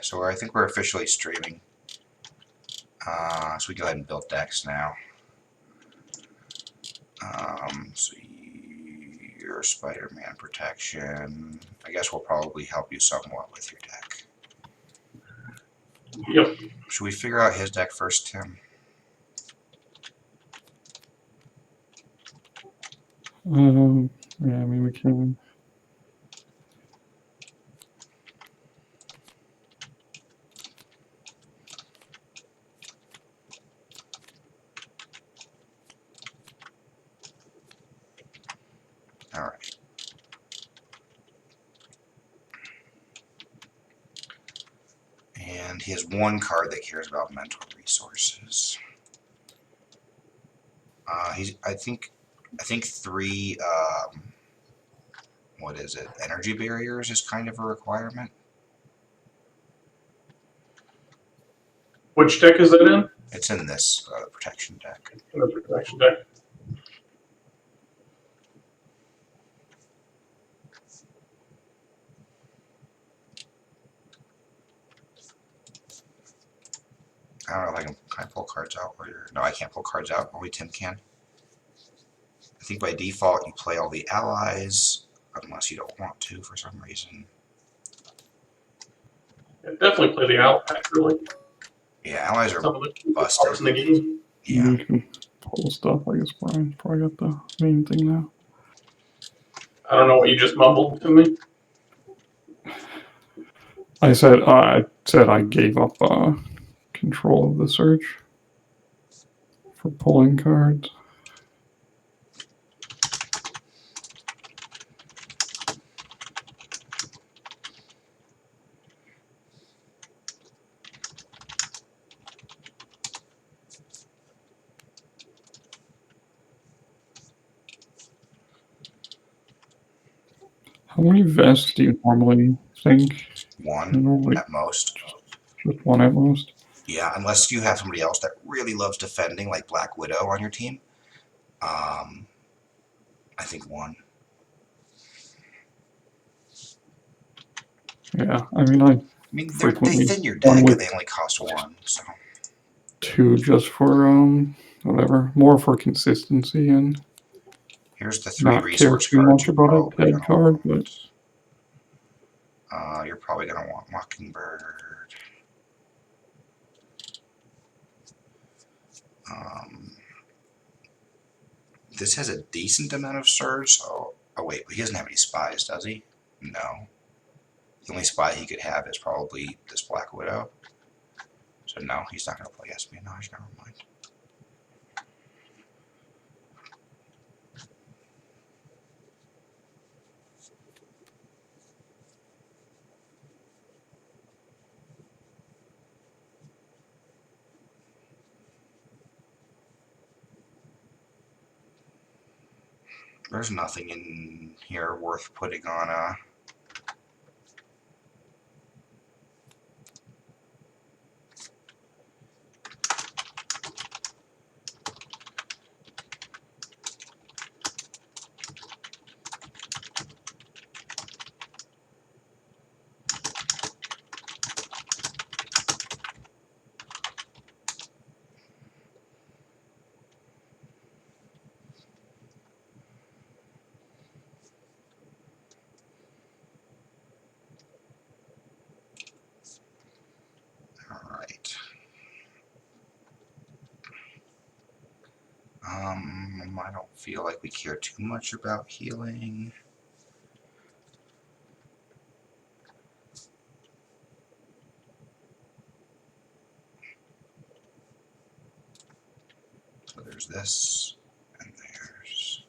so I think we're officially streaming. So we go ahead and build decks now. So your Spider-Man protection. I guess will probably help you somewhat with your deck. Yep. Should we figure out his deck first, Tim? Yeah, I mean we can. All right. And he has one card that cares about mental resources. I think 3. What is it? Energy barriers is kind of a requirement. Which deck is that in? It's in this protection deck. In the protection deck. I don't know if can I pull cards out? No, I can't pull cards out. Only Tim can. I think by default you play all the allies, unless you don't want to for some reason. Yeah, definitely play the Owl Pack, really. Yeah, allies are Some of the busted. cards in the game. Yeah. You can pull stuff. I guess Brian's probably got the main thing now. I don't know what you just mumbled to me. I said I gave up control of the search for pulling cards. How many vests do you normally think? One Normally at most. just one at most. Yeah, unless you have somebody else that really loves defending, like Black Widow on your team. I think one. Yeah, I mean they frequently thin your deck one and with they only cost 1. So 2 just for whatever, more for consistency and here's the 3 not care resource too cards much you're about a probably dead gonna card, want. but You're probably gonna want Mockingbird. This has a decent amount of surge, so oh wait, but he doesn't have any spies, does he? No. The only spy he could have is probably this Black Widow. So no, he's not gonna play espionage, never mind. There's nothing in here worth putting on a... Alright. I don't feel like we care too much about healing. So there's this, and there's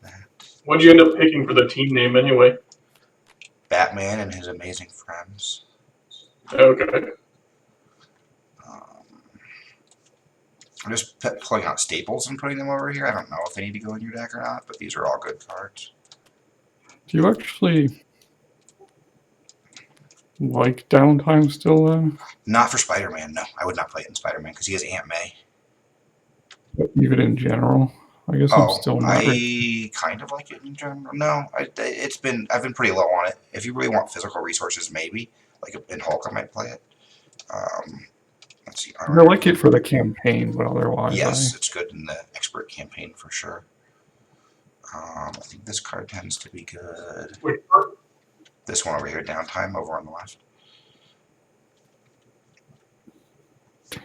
that. What'd you end up picking for the team name anyway? Batman and His Amazing Friends. Okay. I'm just pulling out staples and putting them over here. I don't know if they need to go in your deck or not, but these are all good cards. do you actually like downtime still then? Not for Spider-Man, no. I would not play it in Spider-Man because he has Aunt May. But even in general? I guess I'm still not I kind of like it in general. No, I've been pretty low on it. If you really want physical resources, maybe. Like in Hulk, I might play it. Let's see. I like it for the campaign, but otherwise, Yes, it's good in the expert campaign for sure. I think this card tends to be good. Which part? This one over here, downtime, over on the left.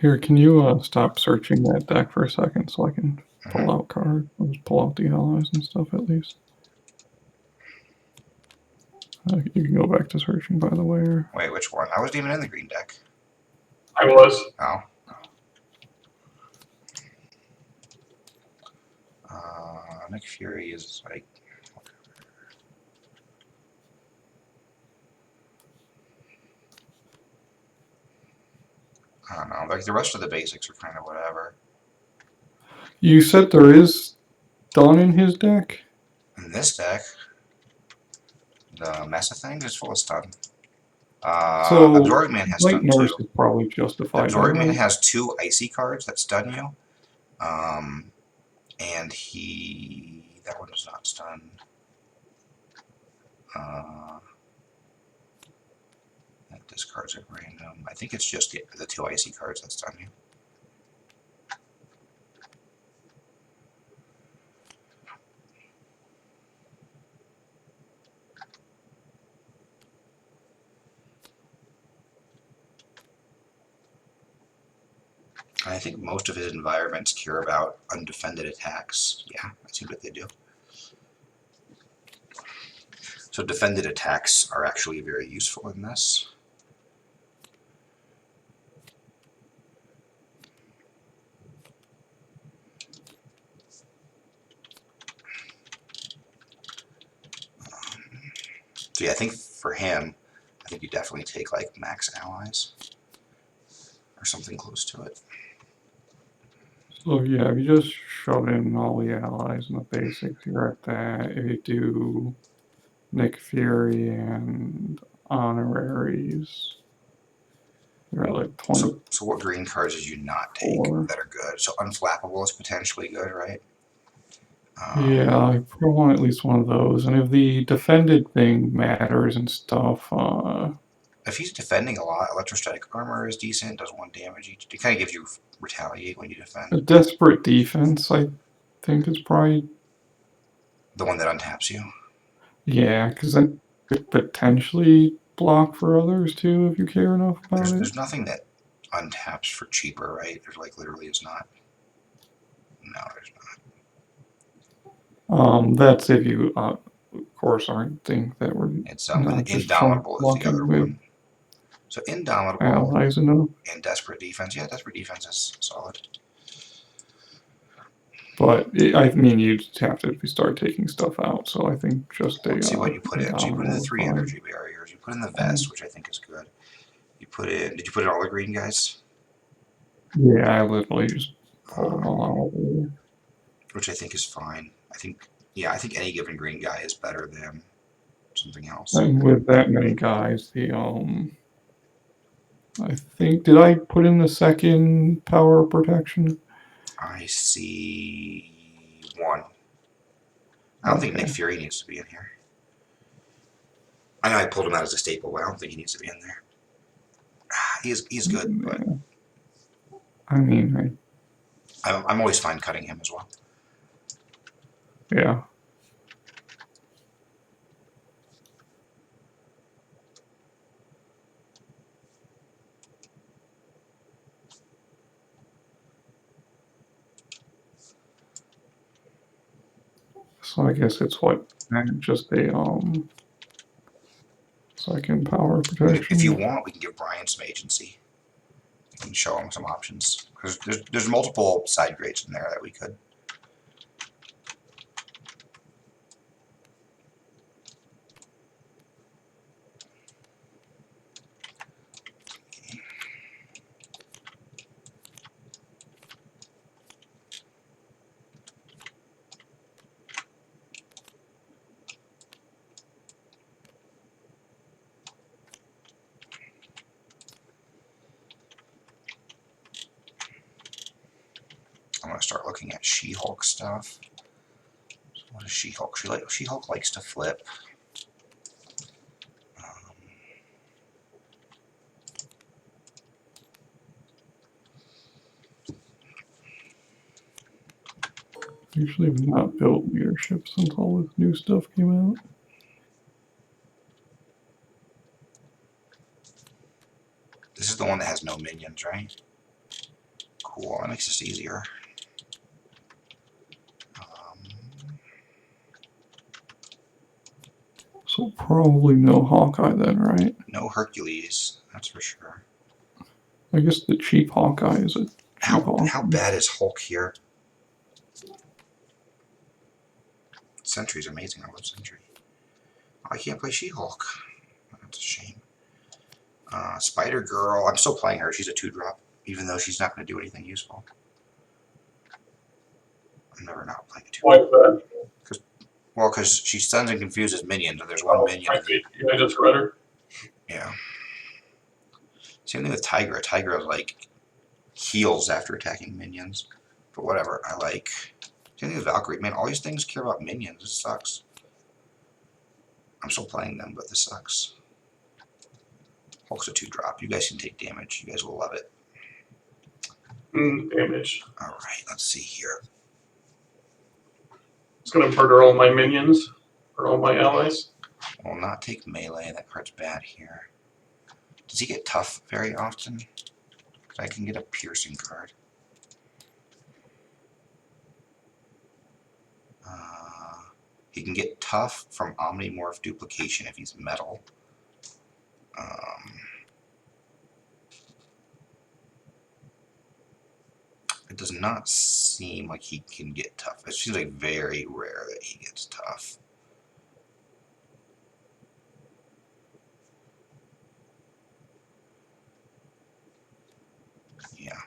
Here, can you stop searching that deck for a second so I can pull out cards? I'll just pull out the allies and stuff at least. You can go back to searching, by the way. Or... Wait, which one? I wasn't even in the green deck. I was. Oh. Nick Fury is like. I don't know. Like the rest of the basics are kind of whatever. You said there is stun in his deck? In this deck, the Mesa thing is full of stun. So, Absorbing Man has Light stun Nurse too. is probably justified. Absorbing Man Right? has 2 icy cards that stun you. And that one does not stun. That discards at random. I think it's just the 2 icy cards that stun you. I think most of his environments care about undefended attacks. Yeah, that seems what they do. So defended attacks are actually very useful in this. So yeah, I think for him, I think you definitely take like max allies or something close to it. So yeah, if you just shove in all the allies and the basics, you're at that. If you do Nick Fury and honoraries, you're at like 20. So what green cards did you not take that are good? So unflappable is potentially good, right? Yeah, I probably want at least one of those. And if the defended thing matters and stuff, if he's defending a lot, electrostatic armor is decent, does 1 damage each. It kind of gives you retaliate when you defend. a desperate defense, I think, is probably. The one that untaps you. Yeah, because that could potentially block for others too if you care enough about it. There's nothing that untaps for cheaper, right? There's like literally is not. No, there's not. That's if you, of course, aren't think that we're It's not just Indomitable is the other with one. So Indomitable allies enough. and Desperate Defense. Yeah, Desperate Defense is solid. But I mean, you just have to if you start taking stuff out. So I think just a. Let's see what you put in. So you put in the 3 Indomitable energy barriers. You put in the vest, which I think is good. You put in. Did you put in all the green guys? Yeah, I literally just pulled them all out. Which I think is fine. I think any given green guy is better than something else. And with that many guys, I think, did I put in the second power of protection? I see 1. I don't think Nick Fury needs to be in here. I know I pulled him out as a staple, but I don't think he needs to be in there. He's good, but I mean, I'm always fine cutting him as well. Yeah. So I guess it's what just a second power protection. If you want, we can give Brian some agency. We can show him some options because there's multiple side grades in there that we could. I'm gonna start looking at She-Hulk stuff. So what is She-Hulk? She-Hulk likes to flip. Usually have not built leadership since all this new stuff came out. This is the one that has no minions, right? Cool, that makes this easier. So probably no Hawkeye then, right? No Hercules, that's for sure. I guess the cheap Hawkeye is a cheap Hawkeye. How bad is Hulk here? Sentry's amazing. I love Sentry. I can't play She-Hulk. That's a shame. Spider-Girl. I'm still playing her. She's a 2-drop, even though she's not going to do anything useful. I'm never not playing a 2-drop. Why is that? Well, because she stuns and confuses minions, and there's one minion. I see. Yeah, I just read her. Yeah. Same thing with Tigra. Tigra, like, heals after attacking minions. But whatever, I like. Same thing with Valkyrie. Man, all these things care about minions. This sucks. I'm still playing them, but this sucks. Hulk's a 2-drop. You guys can take damage. You guys will love it. Damage. Alright, let's see here. It's gonna murder all my minions. Or all my allies. Will not take melee. That card's bad here. Does he get tough very often? Because I can get a piercing card. He can get tough from Omnimorph duplication if he's metal. It does not seem like he can get tough. It seems like very rare that he gets tough. Yeah.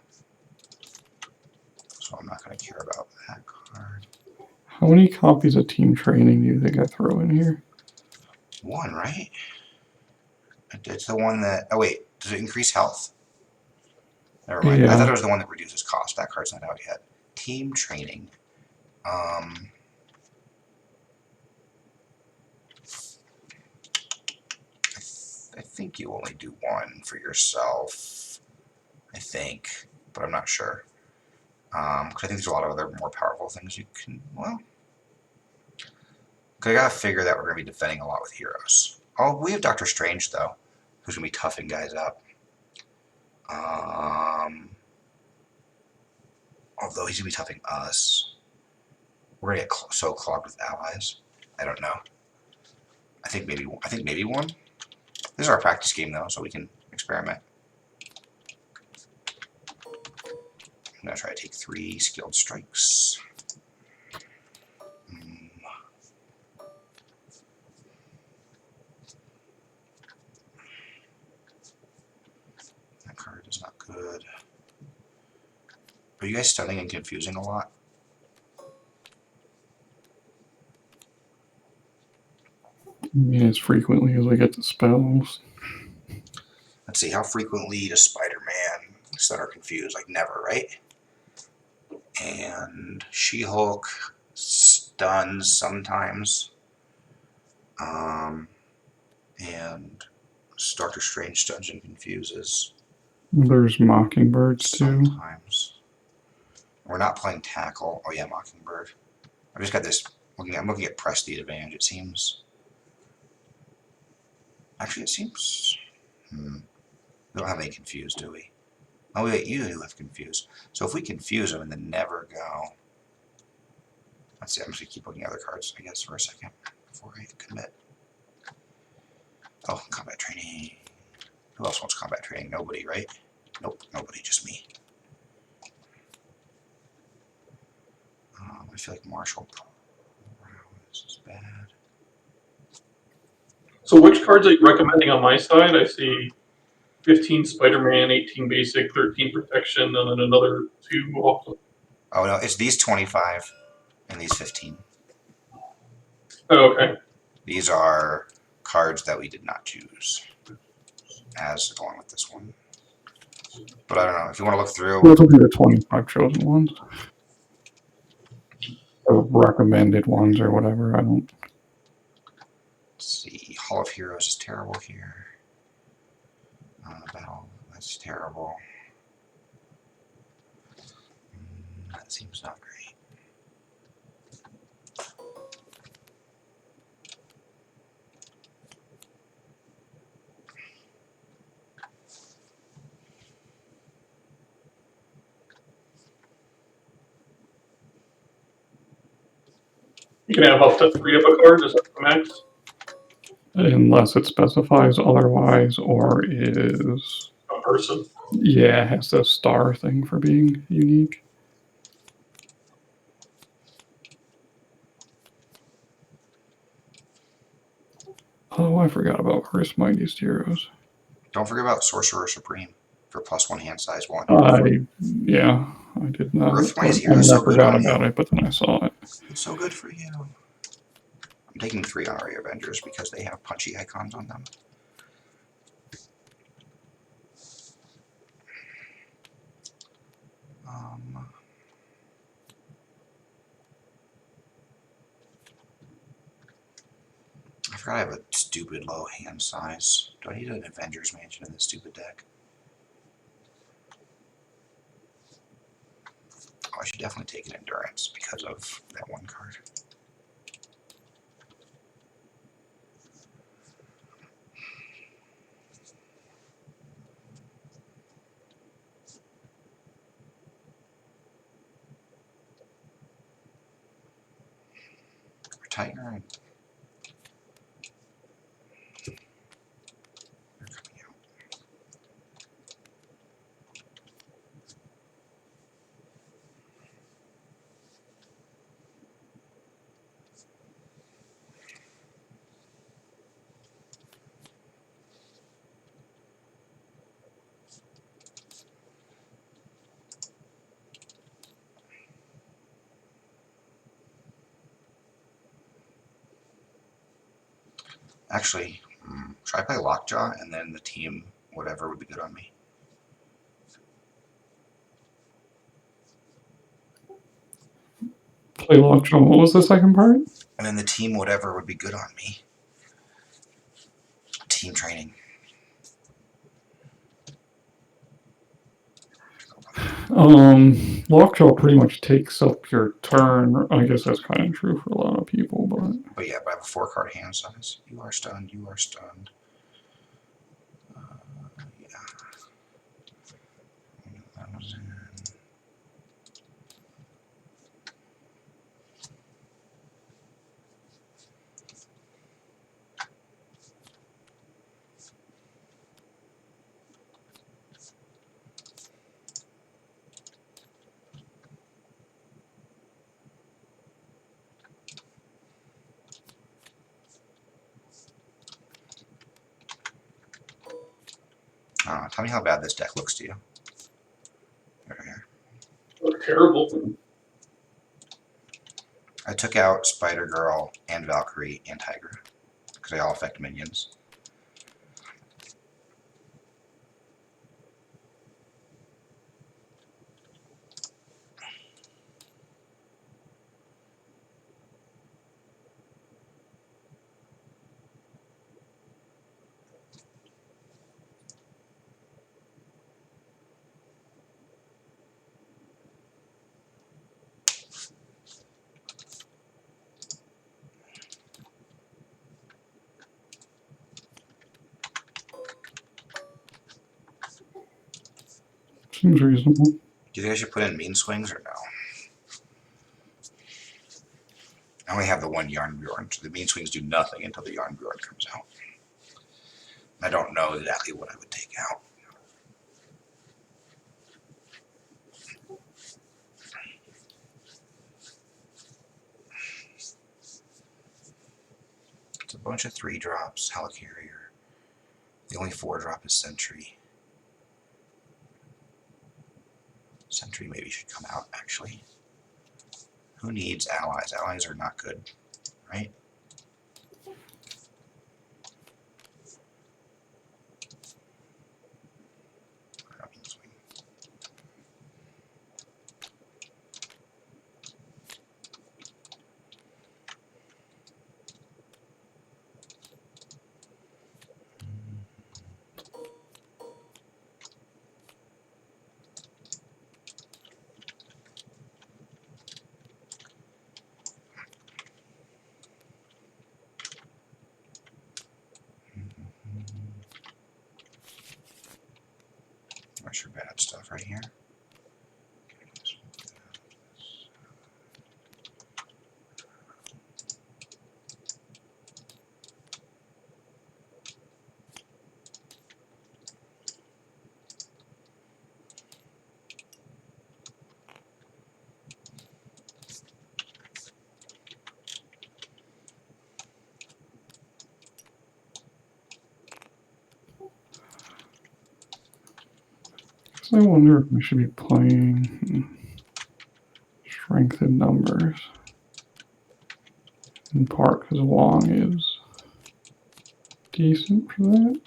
So I'm not going to care about that card. How many copies of Team Training do you think I throw in here? 1, right? It's the one that... Oh, wait. Does it increase health? Never mind. Yeah. I thought it was the one that reduces cost. That card's not out yet. Team Training. I think you only do 1 for yourself. I think. But I'm not sure. Because I think there's a lot of other more powerful things you can... Well... Because I gotta figure that we're going to be defending a lot with heroes. Oh, we have Doctor Strange, though. Who's going to be toughing guys up. Although he's going to be toughing us. We're going to get so clogged with allies. I don't know. I think maybe 1. This is our practice game, though, so we can experiment. I'm going to try to take 3 skilled strikes. That card is not good. Are you guys stunning and confusing a lot? I mean, as frequently as I get the spells. Let's see, how frequently does Spider-Man stun or confuse? Like never, right? And She-Hulk stuns sometimes. And Doctor Strange stuns and confuses. There's Mockingbirds too. Sometimes. We're not playing Tackle. Oh yeah, Mockingbird. I've just got this. I'm looking at Prestige advantage, it seems. Actually, it seems... We don't have any confuse, do we? Oh wait, you do have confuse. So if we confuse them and then never go... Let's see, I'm just going to keep looking at other cards, I guess, for a second before I commit. Oh, combat training. Who else wants combat training? Nobody, right? Nope, nobody, just me. I feel like Marshall Prowess is bad. So which cards are you recommending on my side? I see 15 Spider-Man, 18 basic, 13 protection, and then another 2 off. Oh no, it's these 25 and these 15. Oh, okay. These are cards that we did not choose as along with this one. But I don't know, if you want to look through... Those will be the 25 chosen ones. Or recommended ones or whatever, I don't... Let's see, Hall of Heroes is terrible here. Battle, that's terrible. That seems not great. You can have up to 3 of a card, is that the max? Unless it specifies otherwise or is, A person. yeah, it has the star thing for being unique. Oh, I forgot about Earth's Mightiest Heroes. Don't forget about Sorcerer Supreme for +1 hand size 1. Yeah, I did not. Earth's But, Mightiest I Hero is so good forgot on about you. it, but then I saw it. It's so good for you. I'm taking 3 Honorary Avengers because they have punchy icons on them. I forgot I have a stupid low hand size. Do I need an Avengers Mansion in this stupid deck? Oh, I should definitely take an Endurance because of that one card. Tiger and they're coming out. Actually, should I play Lockjaw and then the team whatever would be good on me? Play Lockjaw. What was the second part? And then the team whatever would be good on me. Team training. Lockjaw pretty much takes up your turn. I guess that's kind of true for a lot of people, but Oh yeah, but I have a 4 card hand size. You are stunned. You are stunned. Yeah. That was in. Tell me how bad this deck looks to you. Right here. Look terrible. I took out Spider-Girl and Valkyrie and Tigra because they all affect minions. seems reasonable. Do you think I should put in Mean Swings or no? I only have the one Yarnbjorn, so the Mean Swings do nothing until the Yarnbjorn comes out. I don't know exactly what I would take out. It's a bunch of 3-drops, Helicarrier. The only 4-drop is Sentry. Sentry maybe should come out, actually. Who needs allies? Allies are not good, right? Where's your bad stuff right here? So I wonder if we should be playing strength in numbers. In part because Wong is decent for that.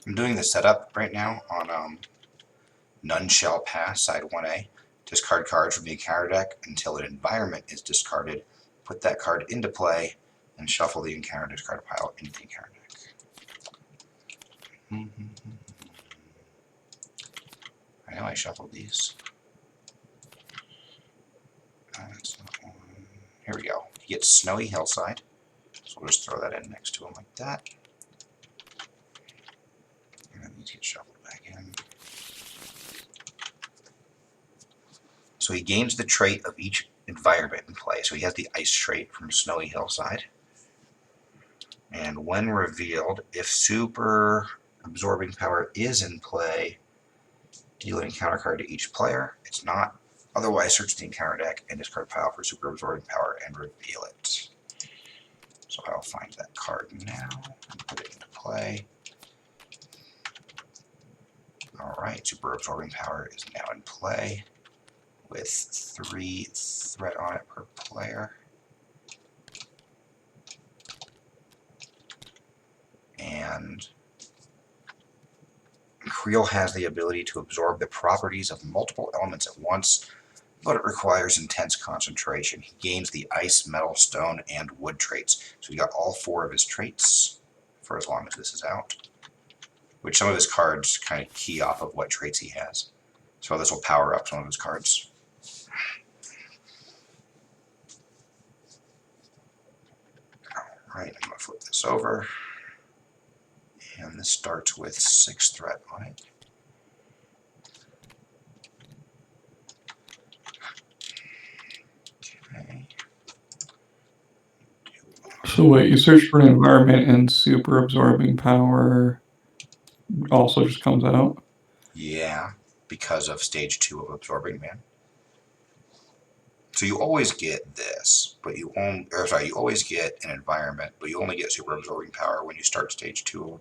I'm doing the setup right now on None Shall Pass, side 1A. Discard cards from the encounter deck until an environment is discarded. Put that card into play and shuffle the encounter discard pile into the encounter deck. I know I shuffled these. That's not one. Here we go. He gets Snowy Hillside. So we'll just throw that in next to him like that. And then these get shuffled back in. So he gains the trait of each environment in play. So he has the ice trait from Snowy Hillside. And when revealed, if super absorbing power is in play, deal an encounter card to each player. It's not. Otherwise, search the encounter deck and discard pile for super absorbing power and reveal it. So I'll find that card now and put it into play. Alright, super absorbing power is now in play with 3 threat on it per player. And Creel has the ability to absorb the properties of multiple elements at once, but it requires intense concentration. He gains the ice, metal, stone, and wood traits. So he got all 4 of his traits for as long as this is out, which some of his cards kind of key off of what traits he has. So this will power up some of his cards. Alright, I'm going to flip this over. And this starts with 6 threat on it. Okay. So wait, you search for an environment and super absorbing power also just comes out? Yeah, because of stage 2 of Absorbing Man. So you always get this, but you only, you always get an environment, but you only get super absorbing power when you start stage 2 of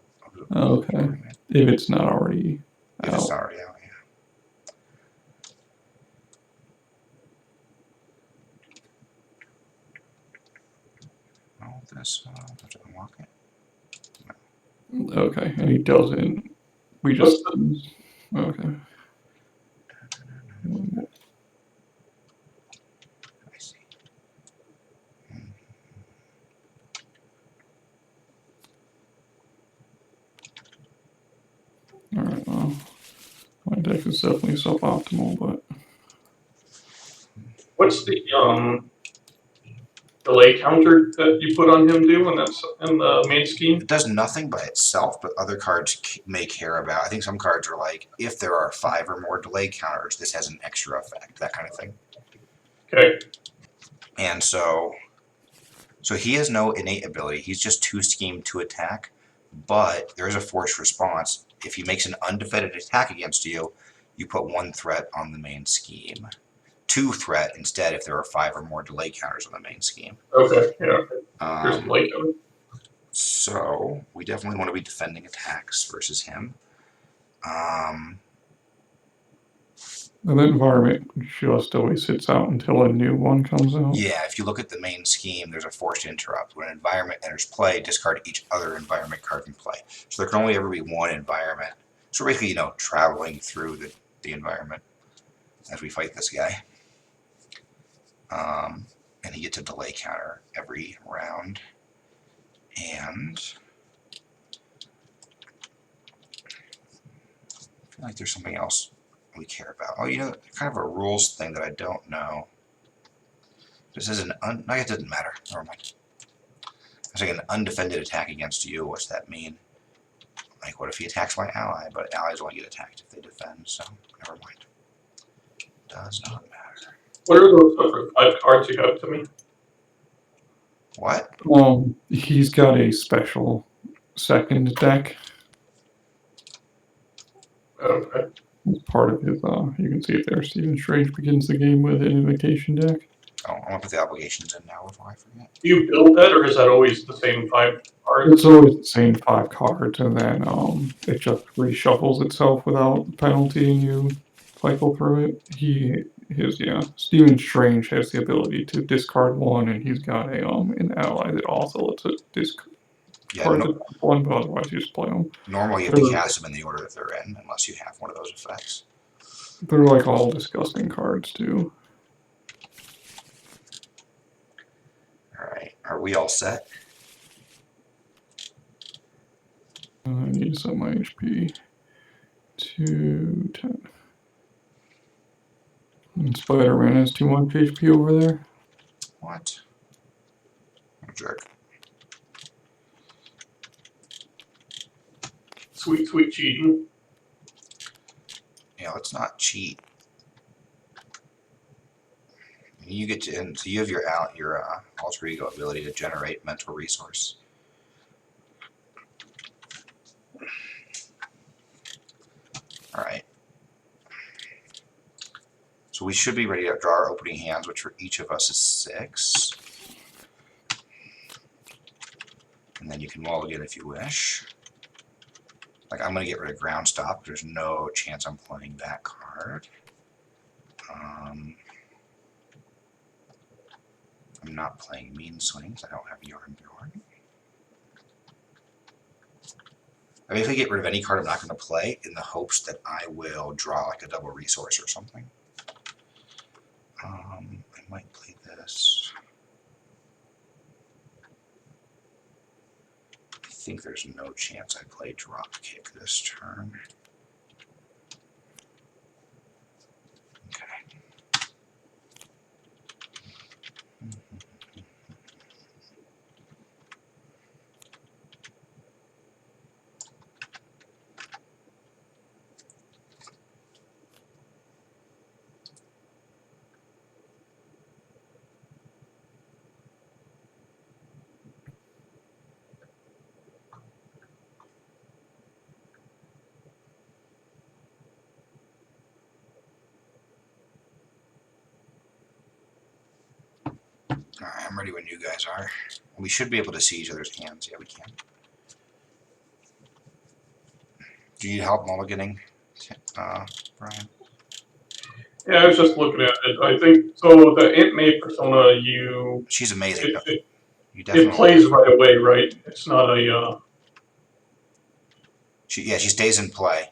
Okay. Absorbing Man. If it's not already If out. it's not already out, yeah. Well, this, to unlock it. Okay, and he doesn't. We just. Okay. I see. Alright, well. My deck is definitely suboptimal, but. What's the delay counter that you put on him do in the main scheme? It does nothing by itself, but other cards may care about. I think some cards are like, if there are 5 or more delay counters, this has an extra effect, that kind of thing. Okay. And so he has no innate ability. He's just 2 schemed to attack, but there is a forced response. if he makes an undefended attack against you, you put 1 threat on the main scheme. 2 threat instead if there are 5 or more delay counters on the main scheme. Okay, yeah. There's Um, like so we definitely want to be defending attacks versus him. And that environment just always sits out until a new one comes out. Yeah, if you look at the main scheme, there's a forced interrupt. When an environment enters play, discard each other environment card in play. So there can only ever be 1 environment. So we're basically, you know, traveling through the environment as we fight this guy. And he gets a delay counter every round. And I feel like there's something else we care about. Oh, you know, kind of a rules thing that I don't know. This is no, it doesn't matter. Never mind. It's like an undefended attack against you. What's that mean? Like, what if he attacks my ally? But allies only get attacked if they defend, so never mind. Does not matter. what are those other 5 cards you got to me? What? He's got a special second deck. Okay. It's part of his, you can see it there. Stephen Strange begins the game with an invocation deck. Oh, I'm gonna put the obligations in now before I forget. Do you build that, or is that always the same 5 cards? It's always the same 5 cards, and then it just reshuffles itself without penalty, and you cycle through it. Stephen Strange has the ability to discard 1, and he's got an ally that also lets it discard Yeah, no, 1, but otherwise you just play them. normally you have to cast them in the order that they're in, unless you have one of those effects. They're like all disgusting cards too. Alright, are we all set? I need to set my HP to 10. And Spider-Man has too much HP over there. What? What a jerk. Sweet, sweet cheating. Yeah, let's not cheat. You get to, and so you have your alter ego ability to generate mental resource. All right. So we should be ready to draw our opening hands, which for each of us is 6. And then you can mulligan if you wish. Like, I'm going to get rid of Ground Stop. There's no chance I'm playing that card. I'm not playing Mean Swings. I don't have Yarn Bjorn. I basically get rid of any card I'm not going to play in the hopes that I will draw like a double resource or something. I might play this. I think there's no chance I play Drop Kick this turn. Okay. Alright, I'm ready when you guys are. We should be able to see each other's hands. Yeah, we can. Do you need help mulliganing, Brian? Yeah, I was just looking at it. I think so. The Aunt May persona, She's amazing. it You plays right away, right? It's not a. She stays in play,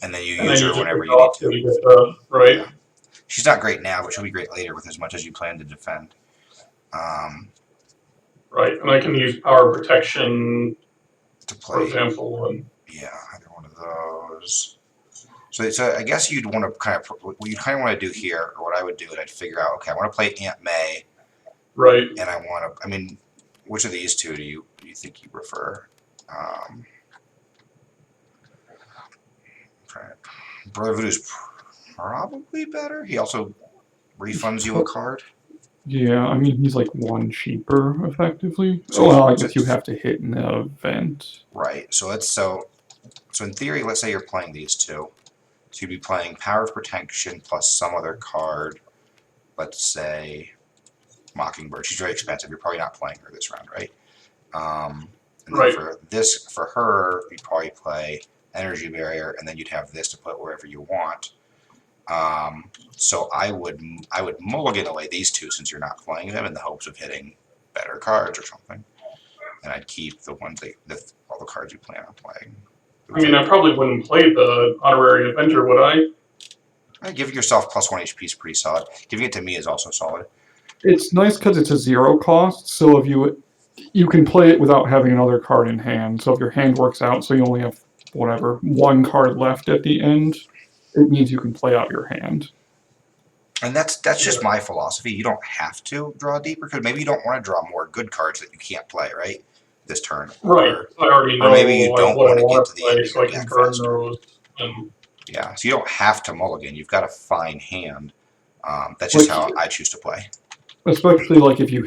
and then you And use then her you whenever just you need off to. and you get right. Yeah. She's not great now, but she'll be great later with as much as you plan to defend. Right, and I can use power protection, To for play, example, and yeah, either one of those. So I guess you'd want to kind of what you kind of want to do here, or what I would do, is I'd figure out, okay, I want to play Aunt May, right. and I want to. I mean, which of these two do you think you prefer? Brother Voodoo's probably better. He also refunds you a card. Yeah, I mean, he's like 1 cheaper, effectively. So- Well, I guess you have to hit an event. Right. So So in theory, let's say you're playing these two. So you'd be playing Power of Protection plus some other card. Let's say Mockingbird. She's very expensive. You're probably not playing her this round, right? And then Right. for her, you'd probably play Energy Barrier, and then you'd have this to put wherever you want. So I would mulligan away these two since you're not playing them in the hopes of hitting better cards or something. And I'd keep the ones all the cards you plan on playing. I mean, I probably wouldn't play the Honorary Avenger, would I? Giving yourself +1 HP is pretty solid. Giving it to me is also solid. It's nice because it's a 0 cost, so if you can play it without having another card in hand. So if your hand works out, so you only have whatever 1 card left at the end, it means you can play out your hand. And that's just my philosophy. You don't have to draw deeper because maybe you don't want to draw more good cards that you can't play, right? This turn. Right. I already know maybe you don't what I want to get want to to the play, end of so I your can deck burn faster. those. And Yeah, so you don't have to mulligan. You've got a fine hand. That's just how I choose to play. Especially like if you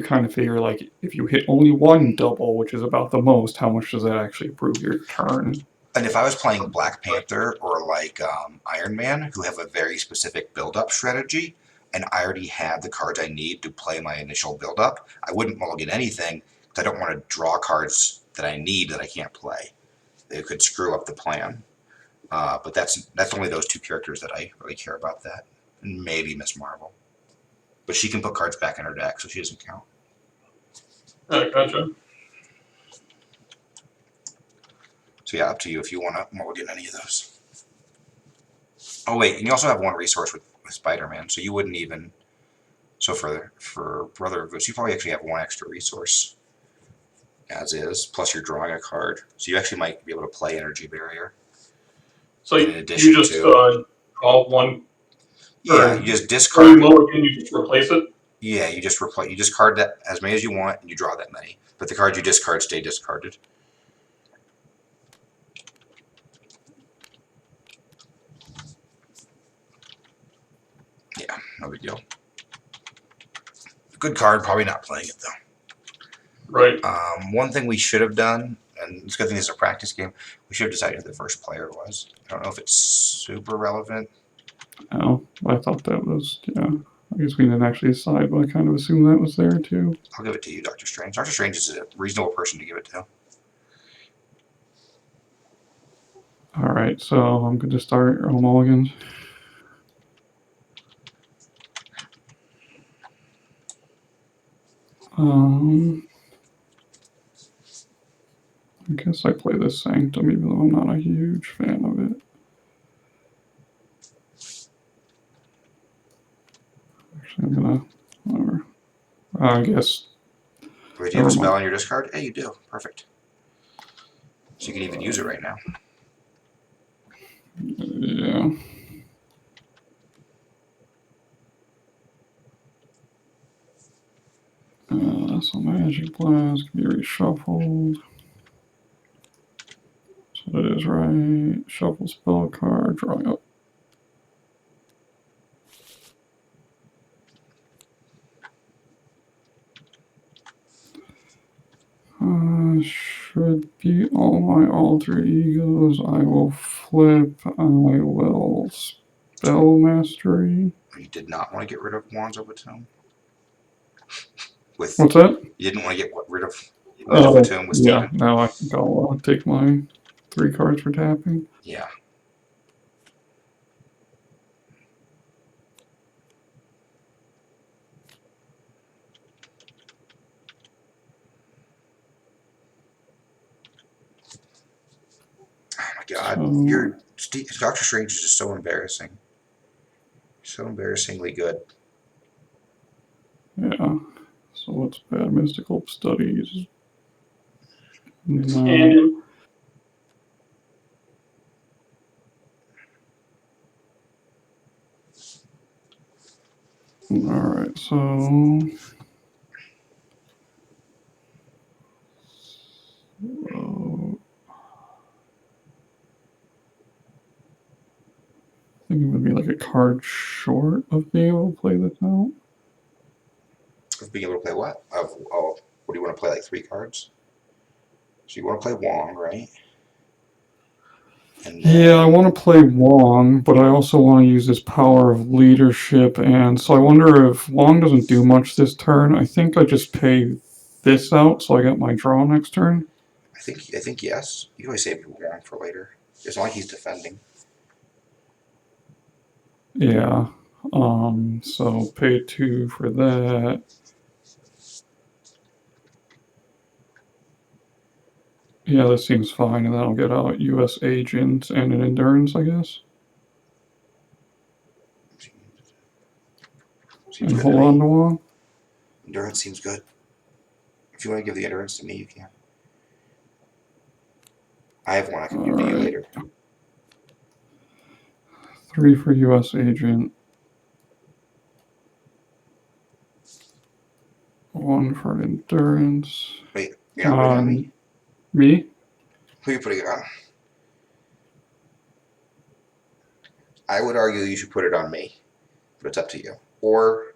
kind of figure like if you hit only 1 double, which is about the most, how much does that actually improve your turn? And if I was playing Black Panther or like Iron Man, who have a very specific build-up strategy, and I already had the cards I need to play my initial build-up, I wouldn't mulligan anything because I don't want to draw cards that I need that I can't play. It could screw up the plan. But that's only those 2 characters that I really care about that. And maybe Miss Marvel. But she can put cards back in her deck, so she doesn't count. gotcha. So yeah, up to you if you want to mulligan any of those. Oh wait, and you also have 1 resource with Spider-Man, so you wouldn't even. So for Brother of Ghosts, you probably actually have 1 extra resource, as is. Plus you're drawing a card, so you actually might be able to play Energy Barrier. So in addition you just to, draw 1. Yeah, you just discard. Mulligan, you just replace it. Yeah, you just replace. You discard that as many as you want, and you draw that many. But the cards you discard stay discarded. Yeah, no big deal. Good card, probably not playing it though. Right. One thing we should have done, and it's a good thing this is a practice game, we should have decided who the first player was. I don't know if it's super relevant. Oh, I thought that was, yeah. I guess we didn't actually decide, but I kind of assumed that was there too. I'll give it to you, Dr. Strange. Dr. Strange is a reasonable person to give it to. Alright, so I'm going to start your mulligans. I guess I play this Sanctum, even though I'm not a huge fan of it. Actually, I'm gonna, whatever. I guess. Wait, do you have a spell on your discard? Hey, you do. Perfect. So you can even use it right now. Yeah. So Magic Blast can be reshuffled. So that is right. Shuffle spell card, drawing up. Should be all my alter egos. I will flip. I will spell mastery. You did not want to get rid of Wands of Tomb? What's that? You didn't want to get rid of Tomb with Steven? Yeah, now I think I'll take my 3 cards for tapping. Yeah. Oh my God, Doctor Strange is just so embarrassing. So embarrassingly good. Yeah. So what's bad? Mystical studies. No. Alright, so. I think it would be like a card short of being able to play this out. Of being able to play what? What do you want to play, like 3 cards? So you want to play Wong, right? And Yeah, I then, want to play Wong, but I also want to use his power of leadership, and so I wonder if Wong doesn't do much this turn. I think I just pay this out, so I get my draw next turn. I think yes. You can always save Wong for later. It's not like he's defending. Yeah. So pay 2 for that. Yeah, this seems fine, and then I'll get out U.S. agent and an endurance, I guess. Seems And good to hold on me. to Wong. Endurance seems good. If you want to give the endurance to me, you can. I have one I can give to you Alright. later. 3 for U.S. agent. 1 for an endurance. Wait, you're not putting it on me? Me? Who are you putting it on? I would argue you should put it on me, but it's up to you. Or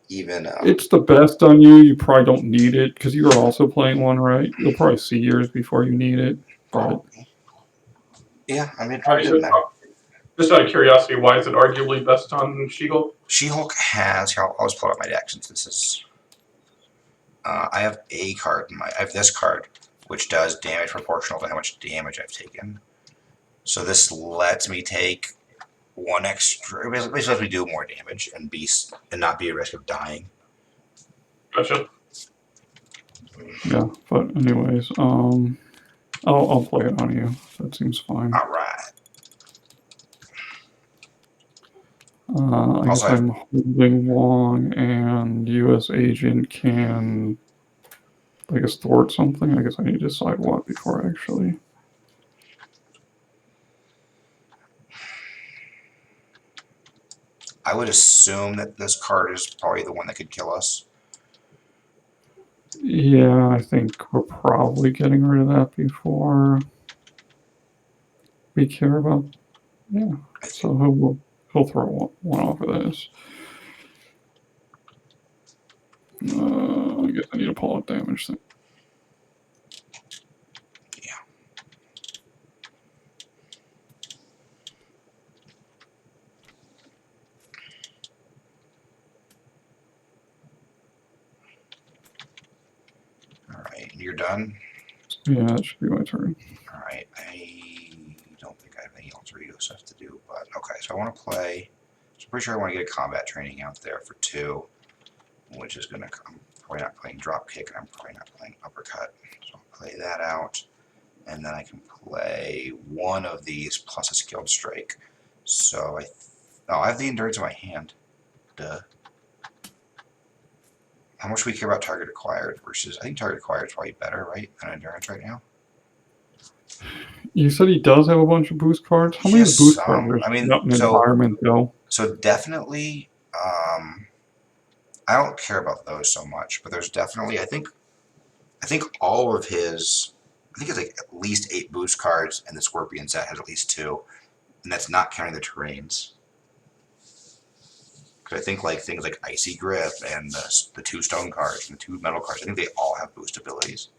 even, It's the best on you. You probably don't need it because you're also playing one, right? You'll probably see yours before you need it. But probably. Yeah, I mean, it Why probably is doesn't it, matter. just out of curiosity, why is it arguably best on She-Hulk? She-Hulk has. Here, I'll just pull out my deck since this is. I have a card. I have this card, which does damage proportional to how much damage I've taken. So this lets me take one extra. Basically, lets me do more damage and not be at risk of dying. Gotcha. yeah. But anyways, I'll play it on you. That seems fine. All right. I Also, guess I'm holding Wong, and U.S. agent can, I guess, thwart something. I guess I need to decide what before actually. I would assume that this card is probably the one that could kill us. Yeah, I think we're probably getting rid of that before we care about. Yeah. I think. So he'll throw one off of this. I guess I need to pull out damage thing. Yeah. All right, you're done. Yeah, that should be my turn. All right, I don't think I have any alter ego stuff to do, but okay. So I want to play. So I'm pretty sure I want to get a combat training out there for 2, which is gonna come. Probably not playing drop kick, and I'm probably not playing uppercut. So I'll play that out, and then I can play one of these plus a skilled strike. So I have the endurance in my hand. Duh. How much we care about target acquired versus I think target acquired is probably better, right, than endurance right now. You said he does have a bunch of boost cards. How many Yes, boost cards I mean, out in environment though? so definitely, I don't care about those so much, but there's definitely, I think all of his, I think it's like at least 8 boost cards, and the Scorpion set has at least 2, and that's not counting the terrains. Because I think like things like Icy Grip and the 2 stone cards and the 2 metal cards, I think they all have boost abilities.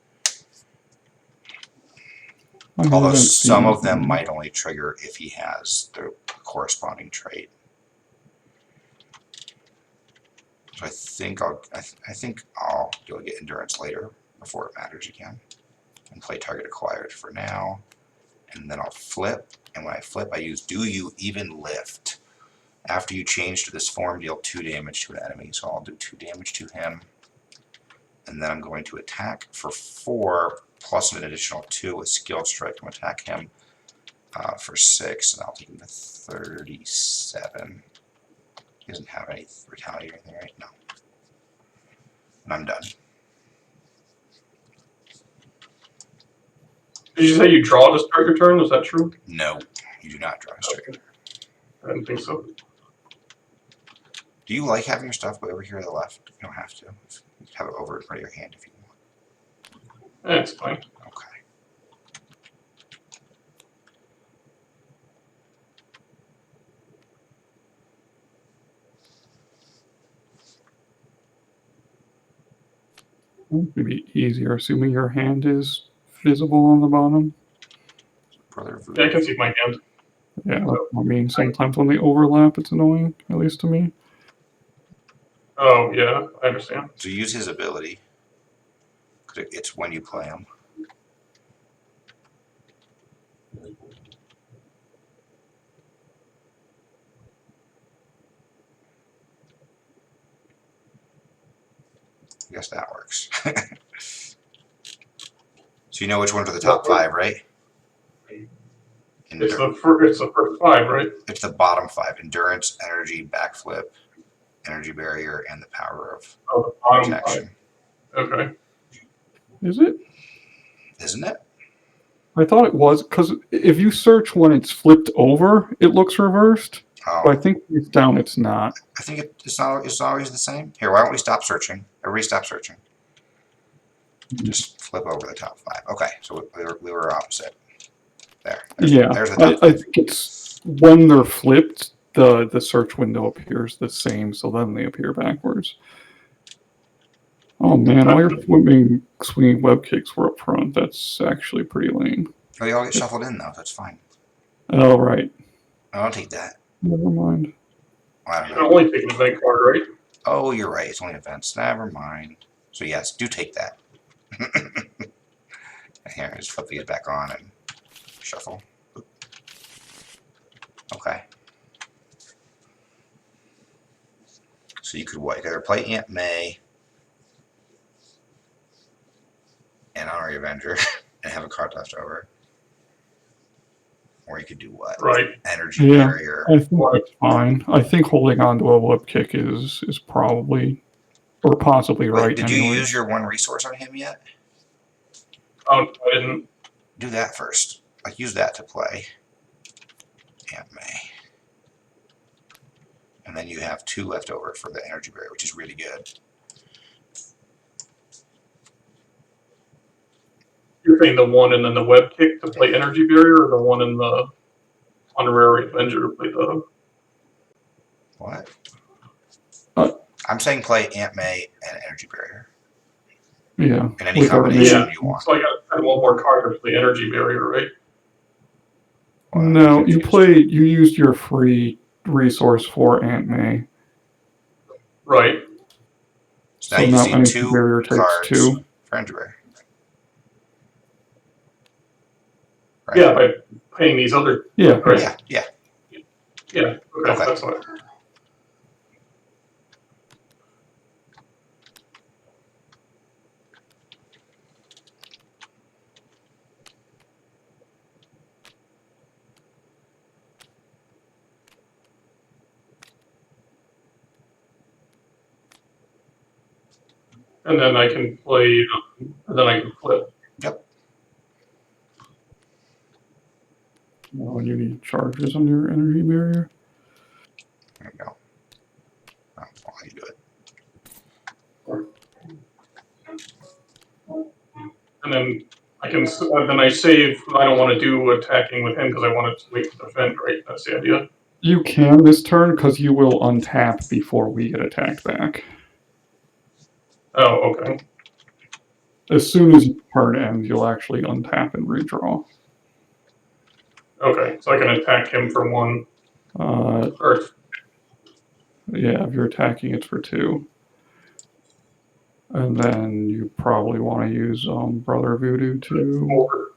Although some of them might only trigger if he has the corresponding trait. So I think I'll go get endurance later before it matters again, and play target acquired for now, and then I'll flip. And when I flip, I use Do You Even Lift. After you change to this form, deal 2 damage to an enemy. So I'll do 2 damage to him, and then I'm going to attack for 4 plus an additional 2 with skilled strike. I'm going to attack him for 6, and I'll take him to 37. He doesn't have any retaliate or anything, right? No. And I'm done. Did you say you draw to start your turn? Is that true? No, you do not draw a straight. Okay. I didn't think so. Do you like having your stuff go over here to the left? You don't have to. You can have it over in front of your hand if you want. That's fine. Okay. Maybe easier, assuming your hand is visible on the bottom. Brother Yeah, I can see my hand. Yeah, I mean, sometimes when they overlap, it's annoying, at least to me. Oh, yeah, I understand. So use his ability. 'Cause it's when you play him. I guess that works. So you know which ones are the top five, right? It's the first 5, right? It's the bottom five: endurance, energy, backflip, energy barrier, and the power of Oh, the bottom 5. protection. Okay. Is it? Isn't it? I thought it was, because if you search when it's flipped over, it looks reversed. Oh, But I think it's down, it's not. I think it's not. It's always the same. Here, why don't we stop searching? Everybody, stop searching. Just flip over the top five. Okay, so we were opposite. There's Yeah, the top I five. think it's when they're flipped, the search window appears the same, so then they appear backwards. Oh man, all your swinging web kicks were up front. That's actually pretty lame. Oh, they all get shuffled in though. That's fine. Oh, right. I'll take that. Never mind. I don't You know. can only take an event card, right? Oh, you're right. It's only events. Never mind. So yes, do take that. Here, just flip these back on and shuffle. Okay. So you could what? You could either play Aunt May and Honorary Avenger and have a card left over. Or you could do what? Right. Energy Yeah. barrier. I think that's fine. I think holding on to a web kick is probably or possibly Wait, right. did you anyway. use your one resource on him yet? Oh, I didn't. Do that first. Like use that to play Aunt May. And then you have 2 left over for the energy barrier, which is really good. You're saying the one and then the web kick to play energy barrier, or the one in the honorary avenger to play the. What? Uh, I'm saying play Aunt May and energy barrier. Yeah. In any with combination Yeah. you want. So I got to spend one more card to play energy barrier, right? Well, I'm No, confused. you used your free resource for Aunt May. Right. So now you now see energy 2 barrier takes cards 2. for energy barrier. Right? Yeah, by paying these other. Yeah. Right. Yeah. Yeah. Okay. Okay. That's what. And then I can play. And then I can flip. Yep. Well, you need charges on your energy barrier. There you go. That's why you do it. And then I can. Then I save. I don't want to do attacking with him because I want to wait to defend. Right. That's the idea. You can this turn because you will untap before we get attacked back. Oh, okay. As soon as your turn ends, you'll actually untap and redraw. Okay. So I can attack him for 1. Or Yeah, if you're attacking, it's for 2. And then you probably want to use Brother Voodoo too. 4.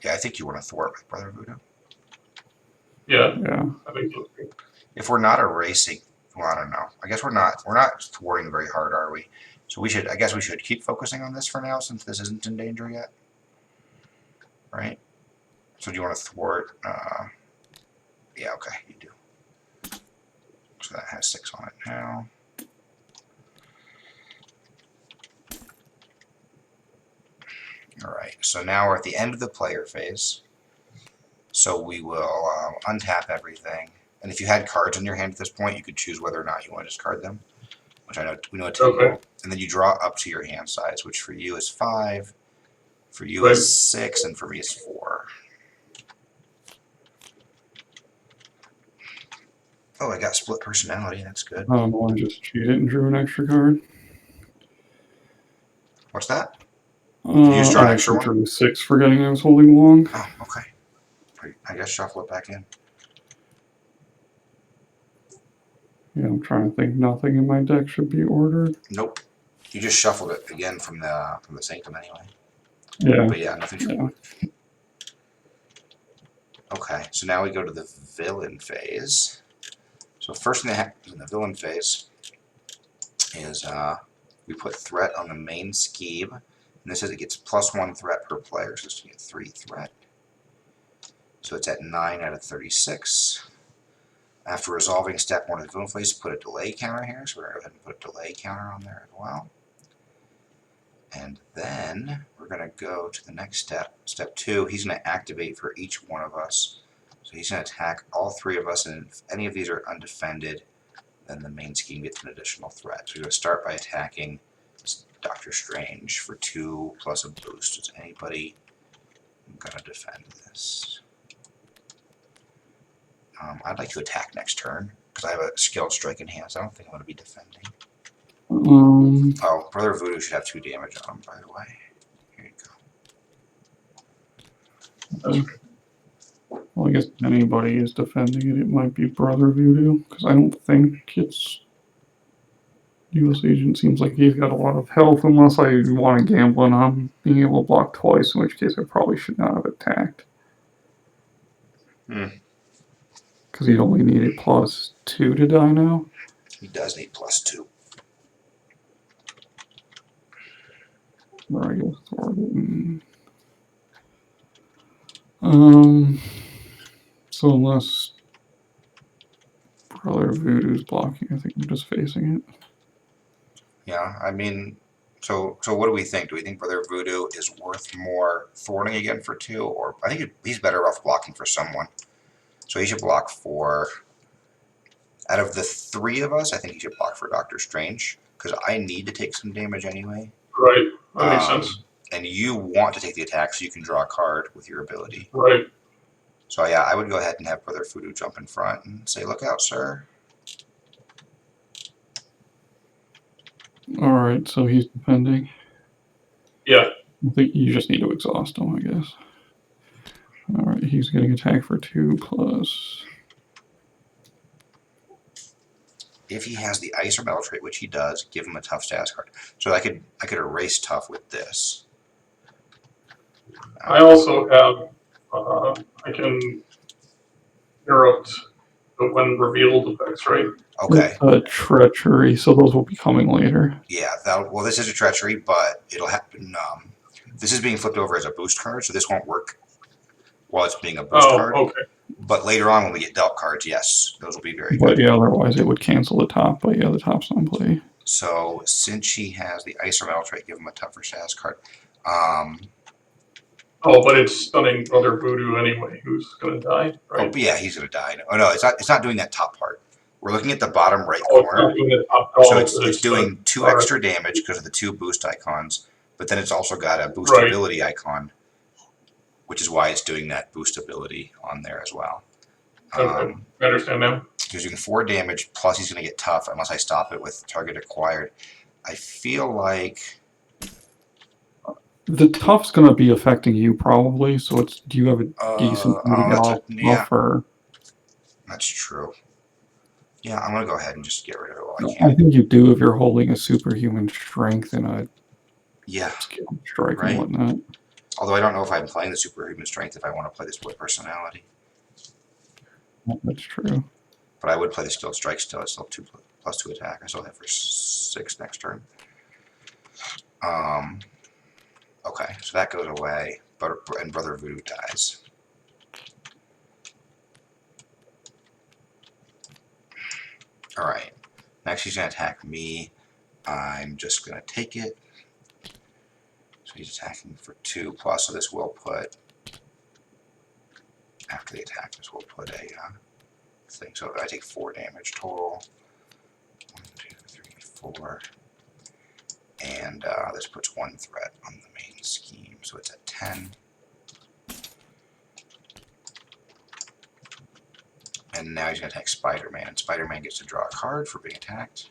Yeah, I think you want to thwart with Brother Voodoo. Yeah. Yeah. I think so. If we're not erasing, well, I don't know. I guess we're not thwarting very hard, are we? So I guess we should keep focusing on this for now since this isn't in danger yet. Right? So do you want to thwart? Yeah, okay, you do. So that has 6 on it now. Alright, so now we're at the end of the player phase. So we will untap everything. And if you had cards in your hand at this point, you could choose whether or not you want to discard them. Which I know we know a typical. Okay. And then you draw up to your hand size, which for you is 5, for you Right. is 6, and for me is 4. Oh, I got split personality. That's good. Oh, I just cheated and drew an extra card. What's that? You just draw an I extra actually one? drew 6 forgetting I was holding 1. Oh, okay. I guess shuffle it back in. Yeah, I'm trying to think. Nothing in my deck should be ordered. Nope. You just shuffled it again from the sanctum anyway. Yeah. But yeah, nothing should be Yeah. ordered. Okay, so now we go to the villain phase. So first thing that happens in the villain phase is we put threat on the main scheme. And this says it gets +1 threat per player, so it's going to get 3 threat. So it's at 9 out of 36. After resolving step 1 of the villain phase, put a delay counter here. So we're going to go ahead and put a delay counter on there as well. And then we're going to go to the next step. Step 2, he's going to activate for each one of us. So he's going to attack all 3 of us, and if any of these are undefended, then the main scheme gets an additional threat. So we're going to start by attacking Doctor Strange for 2 plus a boost. Is anybody going to defend this? I'd like to attack next turn, because I have a skilled strike in hand, so I don't think I'm going to be defending. Oh, Brother Voodoo should have 2 damage on him, by the way. Here you go. That's right. Well, I guess if anybody is defending it, it might be Brother Voodoo, because I don't think it's U.S. Agent. Seems like he's got a lot of health, unless I want to gamble on him being able to block twice, in which case I probably should not have attacked. Because he'd only need a +2 to die now. He does need +2. Or I guess so unless Brother Voodoo's blocking, I think I'm just facing it. Yeah, I mean, so what do we think? Do we think Brother Voodoo is worth more thwarting again for 2? Or I think he's better off blocking for someone. So he should block for... Out of the 3 of us, I think he should block for Doctor Strange, because I need to take some damage anyway. Right. That makes sense. And you want to take the attack so you can draw a card with your ability. Right. So yeah, I would go ahead and have Brother Voodoo jump in front and say, "Look out, sir." Alright, so he's defending. Yeah. I think you just need to exhaust him, I guess. Alright, he's getting attack for 2 plus... If he has the ice or metal trait, which he does, give him a tough status card. So I could erase tough with this. I also have, I can interrupt the when revealed effects, right? Okay. Treachery, so those will be coming later. Yeah, well, this is a treachery, but it'll happen. This is being flipped over as a boost card, so this won't work while it's being a boost card. Okay. But later on, when we get dealt cards, yes, those will be very But good. yeah, otherwise it would cancel the top, but yeah, the top's on play. So since she has the ice or metal trait, give him a tougher status card. Oh, but it's stunning Brother Voodoo anyway, who's going to die, right? Oh, yeah, he's going to die. Oh, no, it's not doing that top part. We're looking at the bottom right Oh, it's corner. not doing the top So column, it's doing 2 extra damage because of the 2 boost icons, but then it's also got a boost ability icon, which is why it's doing that boost ability on there as well. Okay, I understand now. He's doing 4 damage, plus he's going to get tough unless I stop it with target acquired. I feel like... The tough's going to be affecting you probably, so it's, do you have a decent buffer? That's true. Yeah, I'm going to go ahead and just get rid of it while I can. I think you do if you're holding a superhuman strength and a skilled strike and whatnot. Although I don't know if I'm playing the superhuman strength if I want to play this with personality. That's true. But I would play the skilled strike still. It's still 2 plus 2 attack. I still have for 6 next turn. Okay, so that goes away, and Brother Voodoo dies. Alright, next he's going to attack me. I'm just going to take it. So he's attacking for 2 plus, so this will put, after the attack, this will put a thing. So I take 4 damage total. 1, 2, 3, 4. And this puts 1 threat on the main scheme, so it's at 10. And now he's going to attack Spider-Man, and Spider-Man gets to draw a card for being attacked.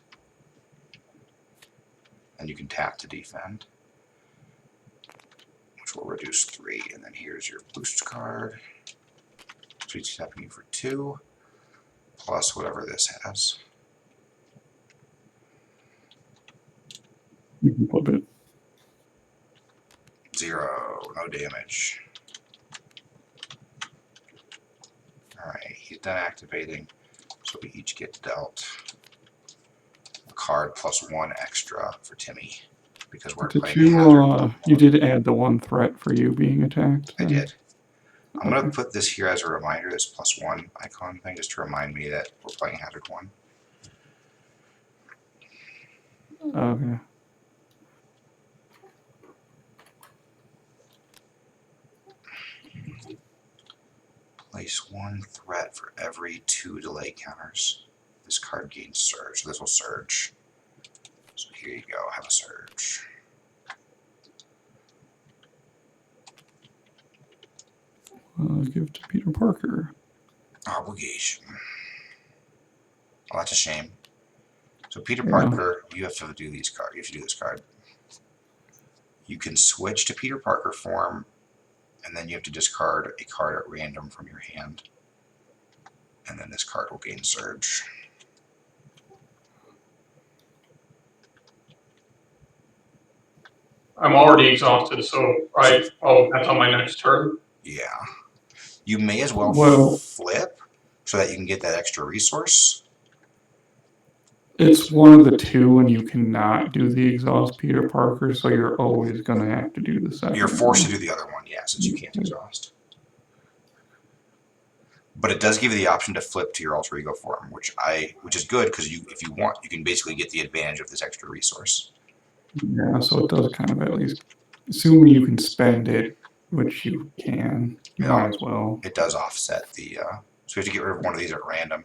And you can tap to defend. reduce 3, and then here's your boost card. So he's tapping you for 2, plus whatever this has. You can flip it. 0, no damage. Alright, he's done activating, so we each get dealt a card plus 1 extra for Timmy, because we're Did playing you, Hazard. you did add the 1 threat for you being attacked? I then? did. I'm going to Okay. put this here as a reminder, this +1 icon thing, just to remind me that we're playing Hazard 1. Okay. Place 1 threat for every 2 delay counters. This card gains surge, so this will surge. So here you go, have a surge. Give to Peter Parker. Obligation. Oh, that's a shame. So Peter Yeah. Parker, you have to do these cards. You have to do this card. You can switch to Peter Parker form, and then you have to discard a card at random from your hand. And then this card will gain surge. I'm already exhausted, so that's on my next turn. Yeah. You may as well, Well- flip so that you can get that extra resource. It's one of the two, and you cannot do the exhaust Peter Parker, so you're always going to have to do the second. You're forced to one. do the other one, yeah, since you can't exhaust. But it does give you the option to flip to your alter ego form, which is good because if you want, you can basically get the advantage of this extra resource. Yeah, so it does kind of at least, assuming you can spend it, which you can, you Yeah. might as well. It does offset the. So you have to get rid of one of these at random.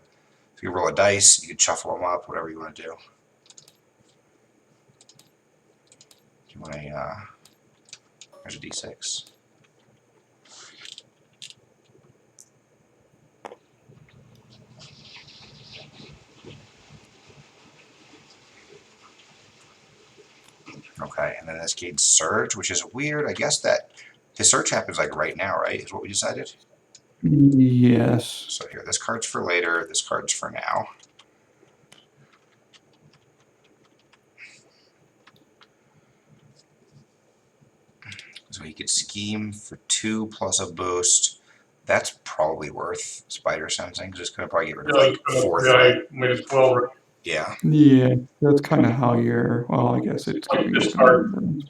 If you roll a dice, you can shuffle them up, whatever you want to do. Do you want a? There's a d6. Okay, and then this gains surge, which is weird. I guess that his surge happens like right now, right? Is what we decided. Yes. So here, this card's for later. This card's for now. So he could scheme for 2 plus a boost. That's probably worth spider sensing because it's going to probably get rid of like 4 Yeah, threat. I might as well. Yeah. Yeah, that's kind of how you're, well, I guess it's Like giving you this some card. numbers.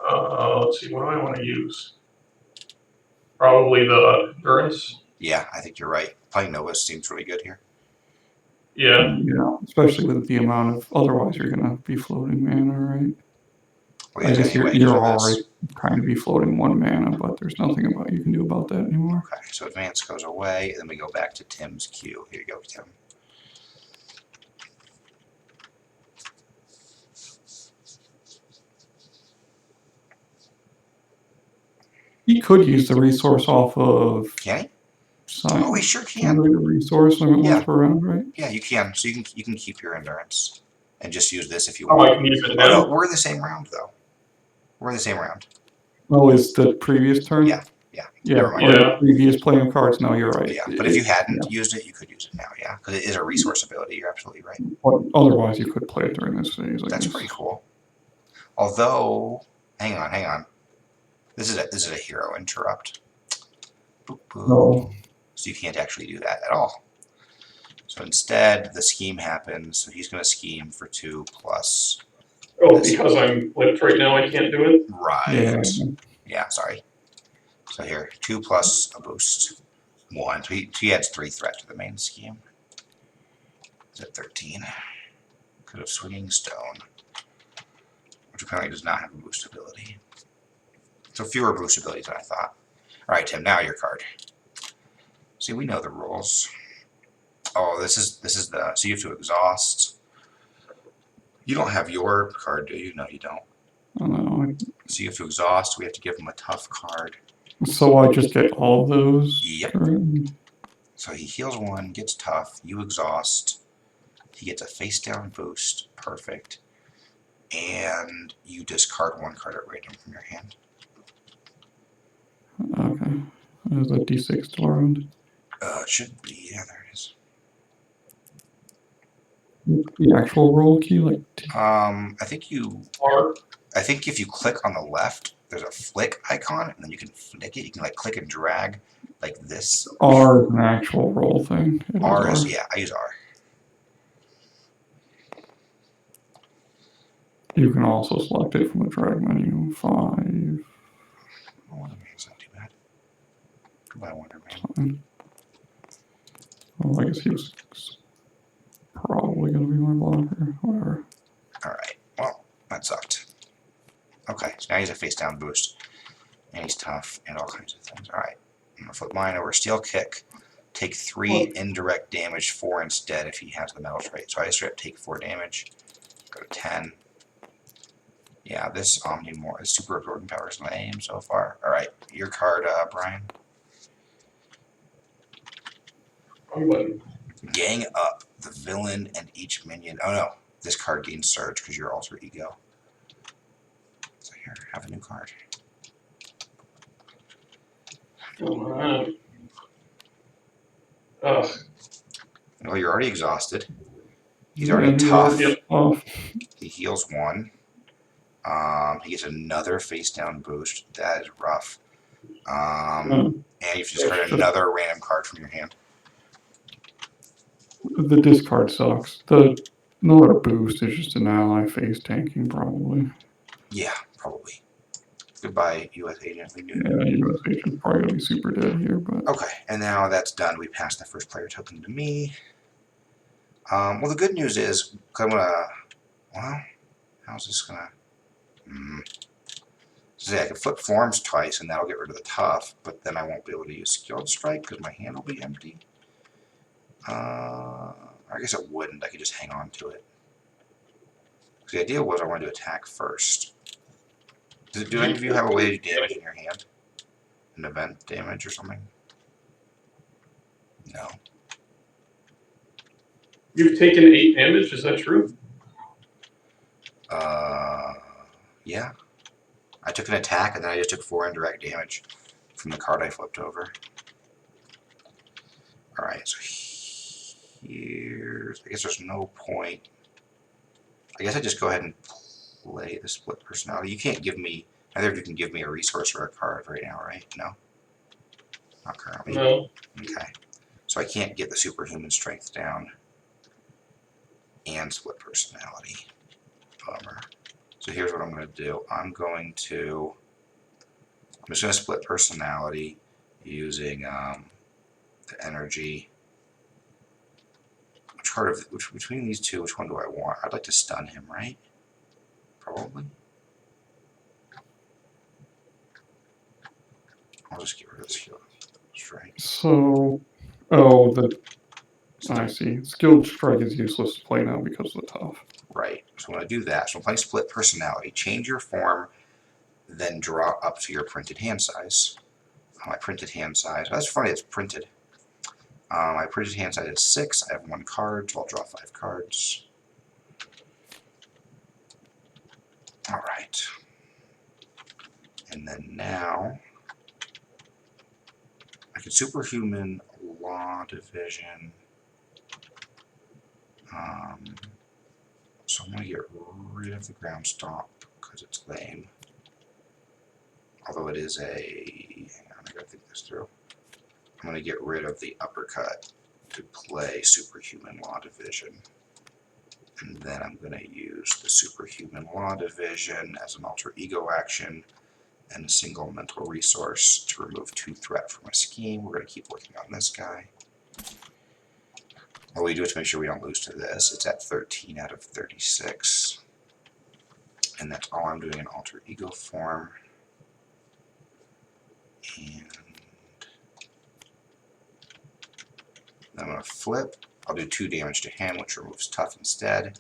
Let's see, what do I want to use? Probably the endurance. Yeah, I think you're right. Playing Novus seems really good here. Yeah. Yeah, especially with the amount of, otherwise you're going to be floating mana, right? Well, I yeah, guess anyway, you're for this. already kind of be floating 1 mana, but there's nothing about you can do about that anymore. Okay, so advance goes away, and then we go back to Tim's queue. Here you go, Tim. He could use the resource off of Can he? Sign. Oh, he sure can. The resource limit Yeah. once per round, right? Yeah, you can. So you can keep your endurance and just use this if you Oh, want. I can use it Oh no, now. we're in the same round though. We're in the same round. Oh, is the previous turn? Yeah. Yeah, Never mind. or the Yeah. previous playing of cards. No, you're right. Yeah, but if you hadn't used it, you could use it now. Yeah, because it is a resource ability. You're absolutely right. But otherwise, you could play it during this phase. I That's guess. pretty cool. Although, hang on. This is a hero interrupt. Boop, boop. No. So you can't actually do that at all. So instead, the scheme happens. So he's going to scheme for 2 plus. Oh, because I'm flipped right now, I can't do it. Right. Yeah. Yeah, sorry. So here, 2 plus a boost. 1. So he adds 3 threat to the main scheme. Is at 13. Could have Swinging Stone, which apparently does not have a boost ability. So fewer boost abilities than I thought. Alright, Tim, now your card. See, we know the rules. Oh, this is the, so you have to exhaust. You don't have your card, do you? No, you don't. I don't know. So you have to exhaust. We have to give him a tough card. So I just get all those. Yep. Correct? So he heals 1, gets tough. You exhaust. He gets a face down boost. Perfect. And you discard 1 card at random from your hand. Is that D6 still around? It should be. Yeah, there it is. The actual roll key, like I think you. R. I think if you click on the left, there's a flick icon, and then you can flick it. You can like click and drag, like this. R is an actual roll thing. It is R is yeah. I use R. You can also select it from the drag menu. 5. Oh, Wonder Man's not too bad. Goodbye, Wonder Man. Fine. Well, I guess he was probably going to be my blocker. Whatever. All right. Well, that sucked. Okay, so now he's a face down boost, and he's tough, and all kinds of things. All right. I'm gonna flip mine over. Steel kick. Take 3 indirect damage, 4 instead if he has the metal trait. So I straight take 4 damage. Go to 10. Yeah, this Omnimore is super absorbing power is lame so far. All right, your card, Brian. Wrong button. Gang up the villain and each minion. Oh no, this card gains surge because you're alter ego. So here, have a new card. Come on. Ugh. Well, you're already exhausted. He's Yeah, already he's tough. already off. He heals 1. He gets another face down boost. That is rough. And you've discarded another random card from your hand. The discard sucks. The not a boost, it's just an ally face tanking, probably. Yeah, probably. Goodbye, U.S. agent. We knew. Yeah, US agent's probably going to be super dead here, but. Okay, and now that's done. We passed the first player token to me. Well, the good news is, I'm gonna. Well, how's this gonna? So I can flip forms twice, and that'll get rid of the tough, but then I won't be able to use skilled strike because my hand will be empty. I guess it wouldn't. I could just hang on to it. The idea was I wanted to attack first. Do any of you have a way to do damage in your hand? An event damage or something? No. You've taken 8 damage, is that true? Yeah. I took an attack and then I just took 4 indirect damage from the card I flipped over. Alright, so here's. I guess there's no point. I guess I just go ahead and play the split personality. You can't give me. Neither of you can give me a resource or a card right now, right? No? Not currently. No. Okay. So I can't get the superhuman strength down and split personality. Bummer. So here's what I'm going to do. I'm just going to split personality using the energy. Between these two, which one do I want? I'd like to stun him, right? Probably. I'll just get rid of the skill strike. So, I see. Skilled strike is useless to play now because of the tough. Right. So I'm going to do that. So I'm playing split personality. Change your form, then draw up to your printed hand size. My printed hand size. That's funny. It's printed. My printed hand size is 6. I have 1 card, so I'll draw 5 cards. All right. And then now I can superhuman law division. So I'm going to get rid of the ground stomp because it's lame. Although it is a. Hang on, I gotta think this through. I'm going to get rid of the uppercut to play superhuman law division. And then I'm going to use the superhuman law division as an alter ego action and a single mental resource to remove 2 threat from a scheme. We're going to keep working on this guy. All we do is to make sure we don't lose to this. It's at 13 out of 36. And that's all I'm doing in alter ego form. And I'm going to flip. I'll do 2 damage to him, which removes tough instead.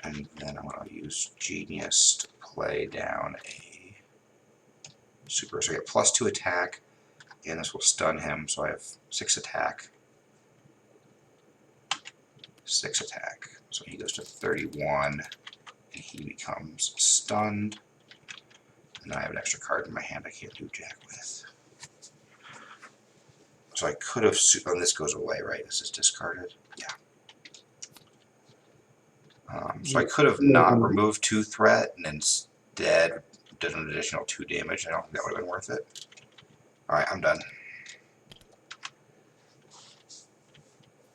And then I'm going to use Genius to play down a super. So I get +2 attack, and this will stun him. So I have 6 attack. 6 attack. So he goes to 31, and he becomes stunned. And then I have an extra card in my hand I can't do jack with. So I could have, oh, this goes away, right? This is discarded. Yeah. So I could have not removed 2 threat and instead did an additional 2 damage. I don't think that would have been worth it. Alright, I'm done.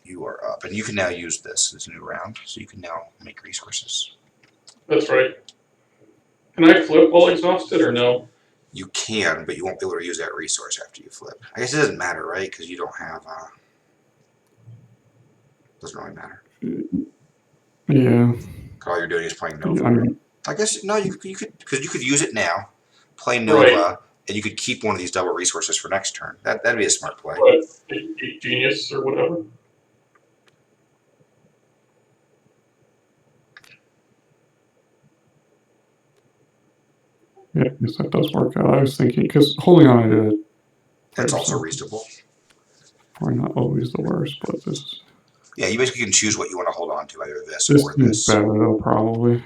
You are up. And you can now use this new round. So you can now make resources. That's right. Can I flip while exhausted or no? You can, but you won't be able to use that resource after you flip. I guess it doesn't matter, right? Because you don't have, doesn't really matter. Yeah. All you're doing is playing Nova. I mean, I guess, no, you could, because you could use it now, play Nova, Right. and you could keep one of these double resources for next turn. That'd be a smart play. Right. Genius or whatever. yeah, I guess that does work out. I was thinking, because holding on to it, That's also reasonable. probably not always the worst, but this Yeah, you basically can choose what you want to hold on to, either this is or this. better though, probably.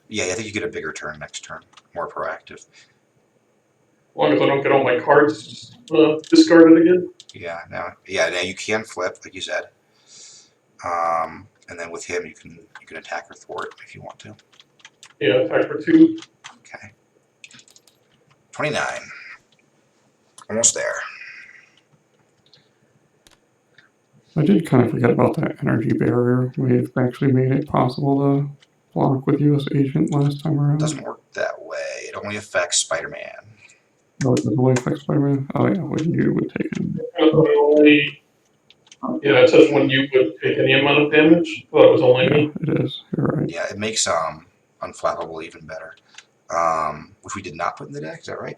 Yeah, I think you get a bigger turn next turn, more proactive. As long as I don't get all my cards discarded again. Yeah, now you can flip, like you said. And then with him, you can attack or thwart if you want to. Yeah, attack for 2. Okay. 29. Almost there. I did kind of forget about that energy barrier. We've actually made it possible to block with US Agent last time around. It doesn't work that way. It only affects Spider-Man. Oh, it doesn't really affect Spider-Man? Oh yeah, when you would take it. Yeah, it says when you would take any amount of damage. Well, it was only Yeah, me. it is. You're right. Yeah, it makes Unflappable even better. Which we did not put in the deck, is that right?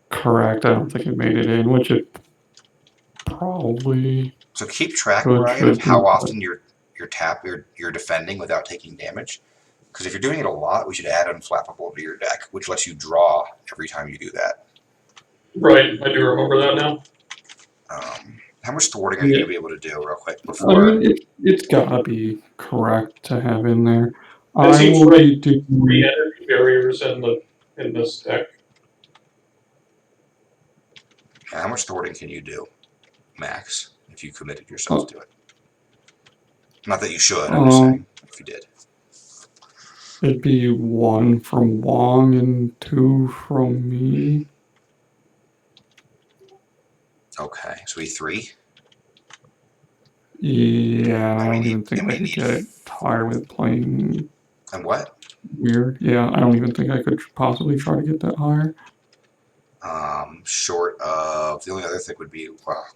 Correct. I don't think it made it in, which it probably. So keep track, Good, Brian, of should how be, often you're defending without taking damage. Because if you're doing it a lot, we should add Unflappable to your deck, which lets you draw every time you do that. Right, I do remember that now. How much thwarting are you Yeah. going to be able to do real quick I before? mean, it's gotta be correct to have in there. It I seems will right. be doing. 3 energy barriers in this deck. How much thwarting can you do, max, if you committed yourself to it? Not that you should, I'm just saying, if you did. It'd be 1 from Wong and 2 from me. Okay, so 3? Yeah, I I don't mean, even think I I mean, could get it higher with playing And what? weird. Yeah, I don't even think I could possibly try to get that higher. Short of, the only other thing would be, well,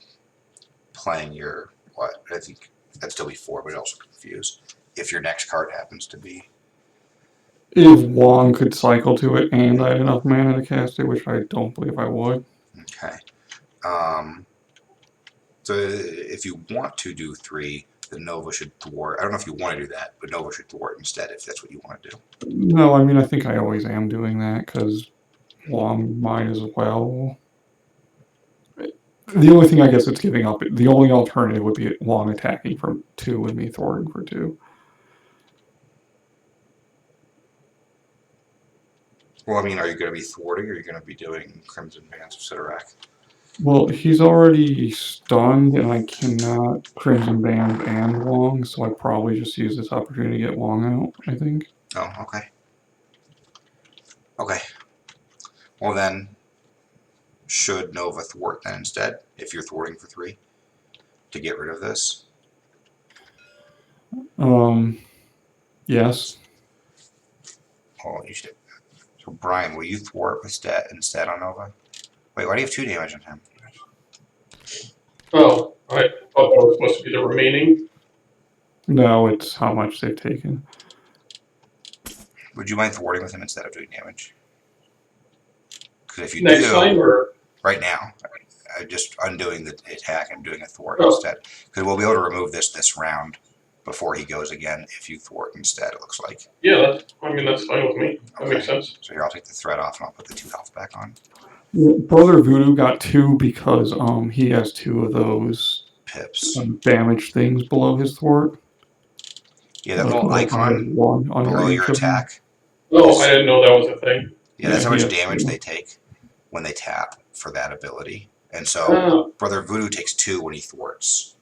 playing your, what, I think that'd still be 4, but it also confuse. If your next card happens to be, If Wong could cycle to it and I had enough mana to cast it, which I don't believe I would. okay. So if you want to do 3, then Nova should thwart. I don't know if you want to do that, but Nova should thwart instead if that's what you want to do. No, I mean, I think I always am doing that because Wong might as well. The only thing I guess it's giving up, the only alternative would be Wong attacking for 2 and me thwarting for 2. Well, I mean, are you going to be thwarting or are you going to be doing Crimson Bands of Sidorak? Well, he's already stunned, and I cannot Crimson Band and Wong, so I probably just use this opportunity to get Wong out, I think. Oh, okay. Okay. Well, then, should Nova thwart then instead, if you're thwarting for 3, to get rid of this? Yes. Oh, you should. So, Brian, will you thwart with instead on Nova? Wait, why do you have 2 damage on him? Oh, I thought that was supposed to be the remaining. No, it's how much they've taken. Would you mind thwarting with him instead of doing damage? Because if you Next do, time, or right now, just undoing the attack and doing a thwart Oh. instead. Because we'll be able to remove this round before he goes again if you thwart instead, it looks like. yeah, that's fine with me. That makes sense. So here, I'll take the threat off and I'll put the 2 health back on. Brother Voodoo got 2 because he has 2 of those Pips. damage things below his thwart. Yeah, that little icon one on below your each of them. attack, Oh, I didn't know that was a thing. Yeah, that's Yeah, how he much has damage two. they take when they tap for that ability. And so Oh, Brother Voodoo takes 2 when he thwarts.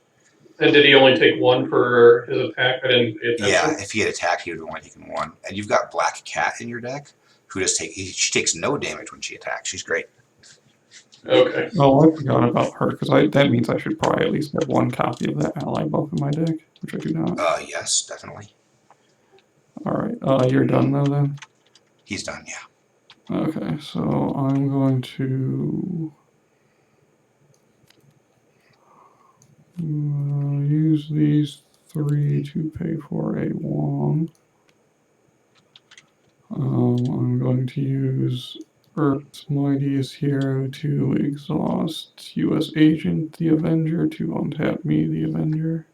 and did he only take one for his attack? I didn't pay Yeah, attention. if he had attacked, he would have only taken 1. And you've got Black Cat in your deck, who does she takes no damage when she attacks. She's great. Okay. Oh, I forgot about her because that means I should probably at least have one copy of that ally buff in my deck, which I do not. Yes, definitely. All right, you're done though then. He's done, yeah. Okay, so I'm going to use these 3 to pay for a Wong. I'm going to use Earth's Mightiest Hero to exhaust U.S. Agent the Avenger to untap me, the Avenger.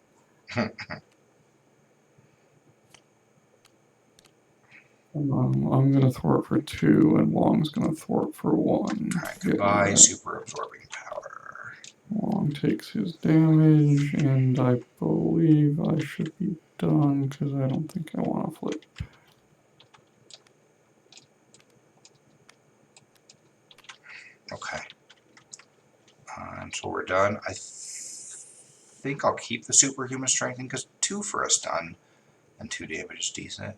I'm going to thwart for 2, and Wong's going to thwart for 1. Alright, goodbye, super absorbing power. Wong takes his damage, and I believe I should be done because I don't think I want to flip. Okay. So we're done. I think I'll keep the superhuman strengthening because 2 for a stun and 2 damage is decent.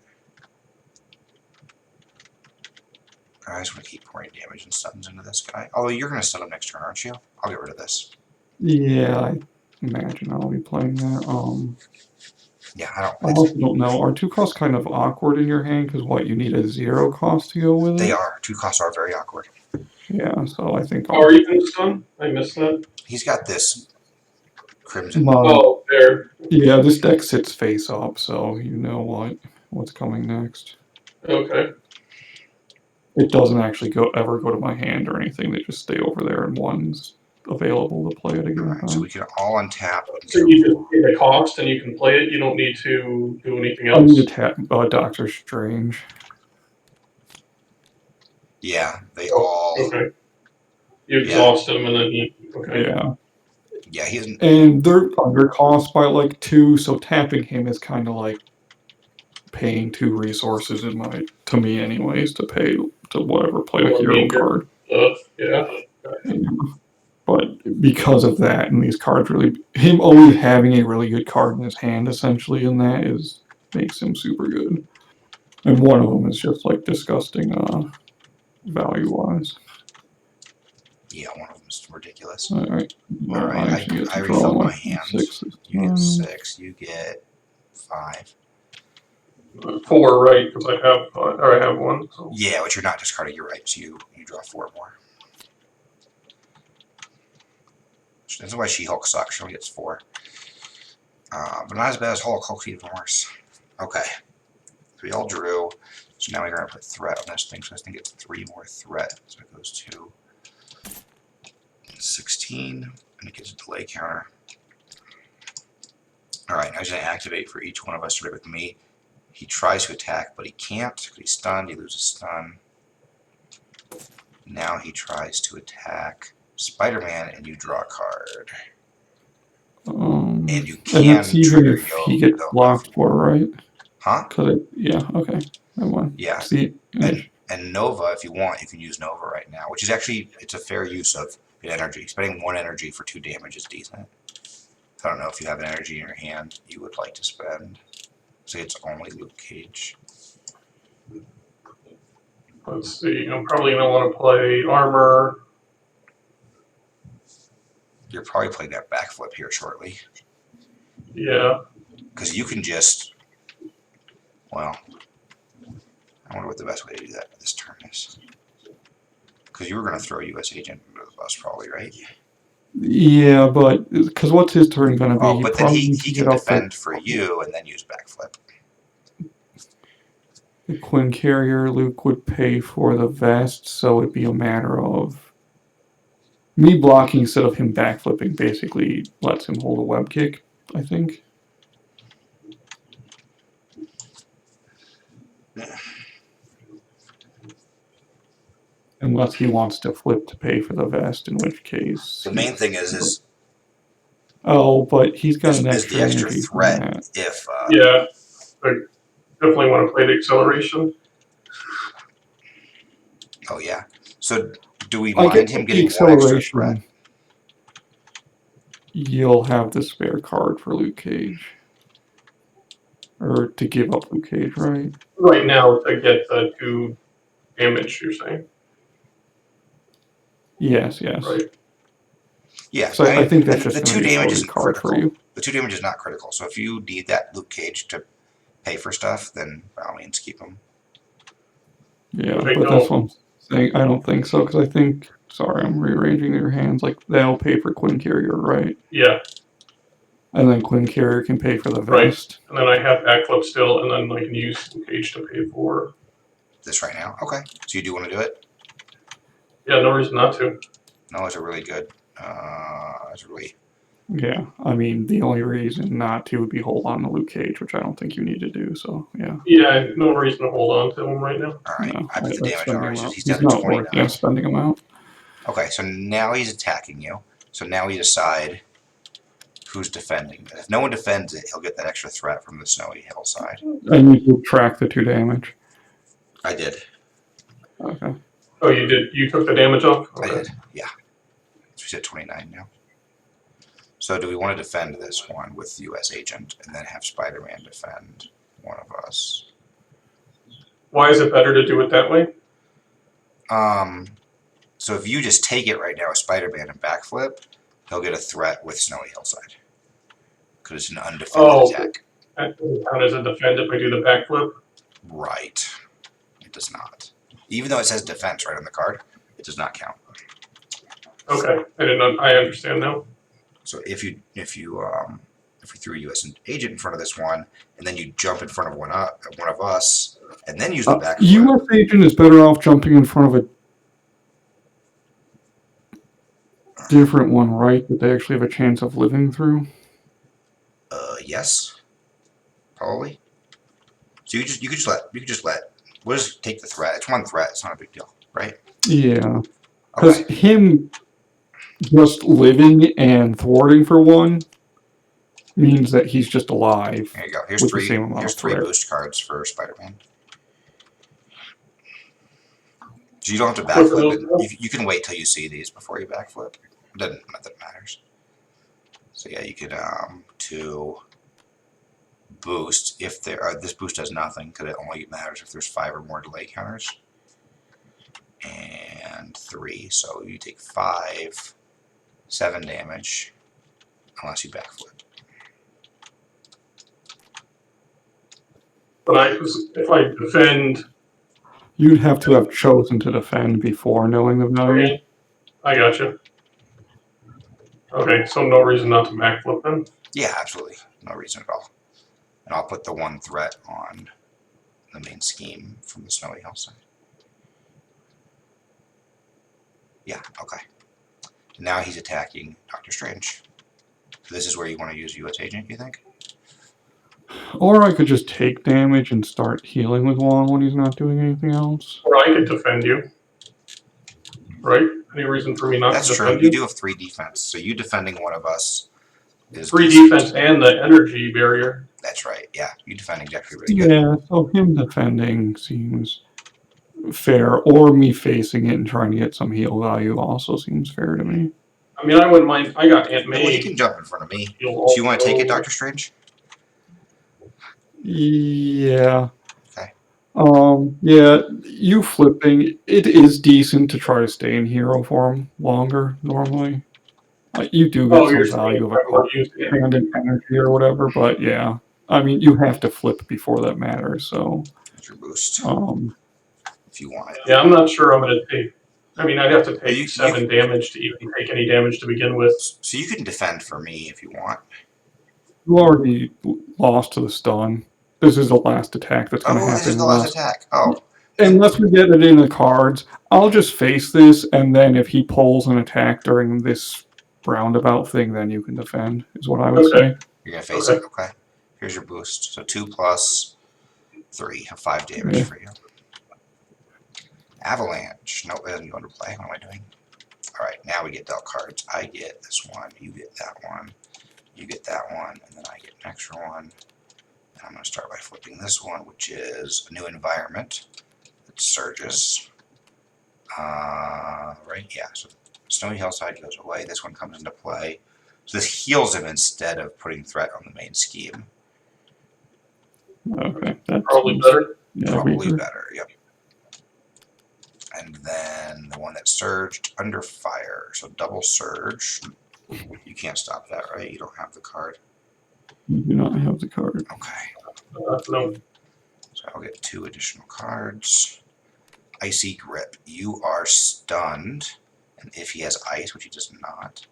I just want to keep pouring damage and stuns into this guy. Although you're going to stun him next turn, aren't you? I'll get rid of this. Yeah, I imagine I'll be playing that. Yeah, I I also don't know. Are 2 costs kind of awkward in your hand? Because what, you need a 0 cost to go with it? They are. 2 costs are very awkward. Yeah, so I think How are you going to stun? I missed that. He's got this crimson. Oh, there. Yeah, this deck sits face up, so you know what's coming next. Okay. It doesn't actually ever go to my hand or anything. They just stay over there, and one's available to play it again. Alright, so we can all untap. So you just pay the cost and you can play it. You don't need to do anything I else. need to tap Doctor Strange. Yeah, they all. Okay. You exhaust him and then he. Okay. Yeah. Yeah, he isn't. And they're under cost by like 2, so tapping him is kind of like paying 2 resources to me anyways to pay to whatever play a hero card. Yeah. But because of that, and these cards him always having a really good card in his hand essentially, and that makes him super good. And one of them is just like disgusting value wise. Yeah, one of them is ridiculous. All right. Alright, I refilled my hands. You get 6, you get 5. 4, right? Because I have 1. So. Yeah, but you're not discarding your right, so you draw 4 more. That's why She-Hulk sucks. She only gets 4. But not as bad as Hulk. Hulk's even worse. Okay. So we all drew. So now we're going to put threat on this thing. So this thing gets 3 more threat. So it goes to 16. And it gets a delay counter. Alright, now he's going to activate for each one of us right with me. He tries to attack, but he can't because he's stunned. He loses stun. Now he tries to attack Spider-Man, and you draw a card. And you can and that's even trigger if he gets blocked for, right? Huh? Yeah, okay. Never mind. Yeah. See, and Nova, if you want, you can use Nova right now, which is actually, it's a fair use of energy. Spending 1 energy for 2 damage is decent. I don't know if you have an energy in your hand you would like to spend. Say it's only Luke Cage. Let's see. I'm probably going to want to play armor. You're probably playing that backflip here shortly. Yeah. Because you can just, well, I wonder what the best way to do that this turn is. Because you were going to throw U.S. Agent under the bus probably, right? Yeah, but because what's his turn going to be? Oh, but then he can defend for you and then use backflip. The Quinn Carrier Luke would pay for the vest, so it'd be a matter of me blocking instead of him backflipping. Basically, lets him hold a web kick, I think. Unless he wants to flip to pay for the vest, in which case the main thing is oh, but he's got an extra energy threat. If yeah, I definitely want to play the acceleration. Oh yeah. So do we I mind get him the getting one extra threat? acceleration. You'll have the spare card for Luke Cage. Or to give up Luke Cage, right? Right now, to get the 2 damage, you're saying, Yes, yes. right? Yeah. So I think that's and just the going 2 to be a damage loaded isn't card for critical. you. The 2 damage is not critical. So if you need that Luke Cage to pay for stuff, then by all means keep him. Yeah, Okay, but no. that's what I'm saying. I don't think so, because I think, sorry, I'm rearranging your hands. Like, they'll pay for Quinn Carrier, right? Yeah, And then Quinn Carrier can pay for the right. vest. And then I have backflip still, and then I can use Cage to pay for. This right now. Okay. So you do want to do it? Yeah, no reason not to. No, it's a really good. It's really. Yeah, I mean, the only reason not to would be hold on to Luke Cage, which I don't think you need to do, so, yeah. Yeah, no reason to hold on to him right now. All right. No, I put the I'd damage spend already. him So out. he's down He's to not 29. worth spending him out. Okay. So now he's attacking you. So now we decide who's defending. If no one defends it, he'll get that extra threat from the snowy hillside. And you can track the 2 damage. I did. Okay. Oh, you did? You took the damage off? I did. Yeah. So he's at 29 now. So do we want to defend this one with U.S. Agent and then have Spider-Man defend one of us? Why is it better to do it that way? So if you just take it right now with Spider-Man and backflip, he'll get a threat with Snowy Hillside. Because it's an undefended attack. That doesn't count as a defend if I do the backflip. Right. It does not. Even though it says defense right on the card, it does not count. Okay, I understand now. So if we threw a U.S. agent in front of this one, and then you jump in front of one of us, and then use the backflip. U.S. Agent is better off jumping in front of a different one, right? That they actually have a chance of living through. Yes, probably. So you could just let. We'll just take the threat. It's one threat. It's not a big deal, right? Yeah, because Okay. him just living and thwarting for one means that he's just alive. There you go. Here's with the three. same amount Here's of 3 threat. boost cards for Spider-Man. So you don't have to backflip. You can wait till you see these before you backflip. Not that it matters. So yeah, you could to boost if there. This boost does nothing because it only matters if there's 5 or more delay counters. And 3, so you take 5, 7 damage unless you backflip. But if I defend, You'd have to have chosen to defend before knowing the value. okay, I gotcha. Okay, so no reason not to backflip then. Yeah, absolutely, no reason at all. And I'll put the 1 threat on the main scheme from the Snowy Hillside. Yeah, okay. Now he's attacking Doctor Strange. So this is where you want to use U.S. Agent, you think? Or I could just take damage and start healing with Wong when he's not doing anything else. Or I could defend you. Right? Any reason for me not That's to true. defend You you? do have 3 defense, so you defending one of us is 3 decent. defense and the energy barrier. That's right. Yeah, you defending is actually really good. Yeah, so him defending seems fair, or me facing it and trying to get some heal value also seems fair to me. I mean, I wouldn't mind. I got Aunt Well, May. you can jump in front of me. Heal So you want to take it, also. Doctor Strange? Yeah. Okay. Yeah, you flipping, it is decent to try to stay in hero form longer, normally. You do get You're some value saying of if I were a to use it. expanded energy or whatever, but yeah. I mean, you have to flip before that matters, so. That's your boost, if you want it. Yeah, I'm not sure I'm going to take. I mean, I'd have to take You- 7 damage to even take any damage to begin with. So you can defend for me if you want. You already lost to the stun. This is the last attack that's going to Oh, happen. this is the last attack. Oh, Unless we get it in the cards, I'll just face this, and then if he pulls an attack during this roundabout thing, then you can defend, is what I would Okay. say. you're going to face Okay. it. Okay. Here's your boost. So 2 plus 3, 5 damage Yeah. for you. Avalanche. Nope, it doesn't go into play. What am I doing? Alright, now we get dealt cards. I get this one, you get that one, you get that one, and then I get an extra one. And I'm going to start by flipping this one, which is a new environment. It surges. Right, yeah, so Snowy Hillside goes away, this one comes into play. So this heals him instead of putting threat on the main scheme. Okay, that's Probably better. Yeah, Probably weaker. better, yep. And then the one that surged, Under Fire, so double surge. You can't stop that, right? You don't have the card. You do not have the card. Okay, No. so I'll get 2 additional cards. Icy Grip, you are stunned, and if he has ice, which he does not,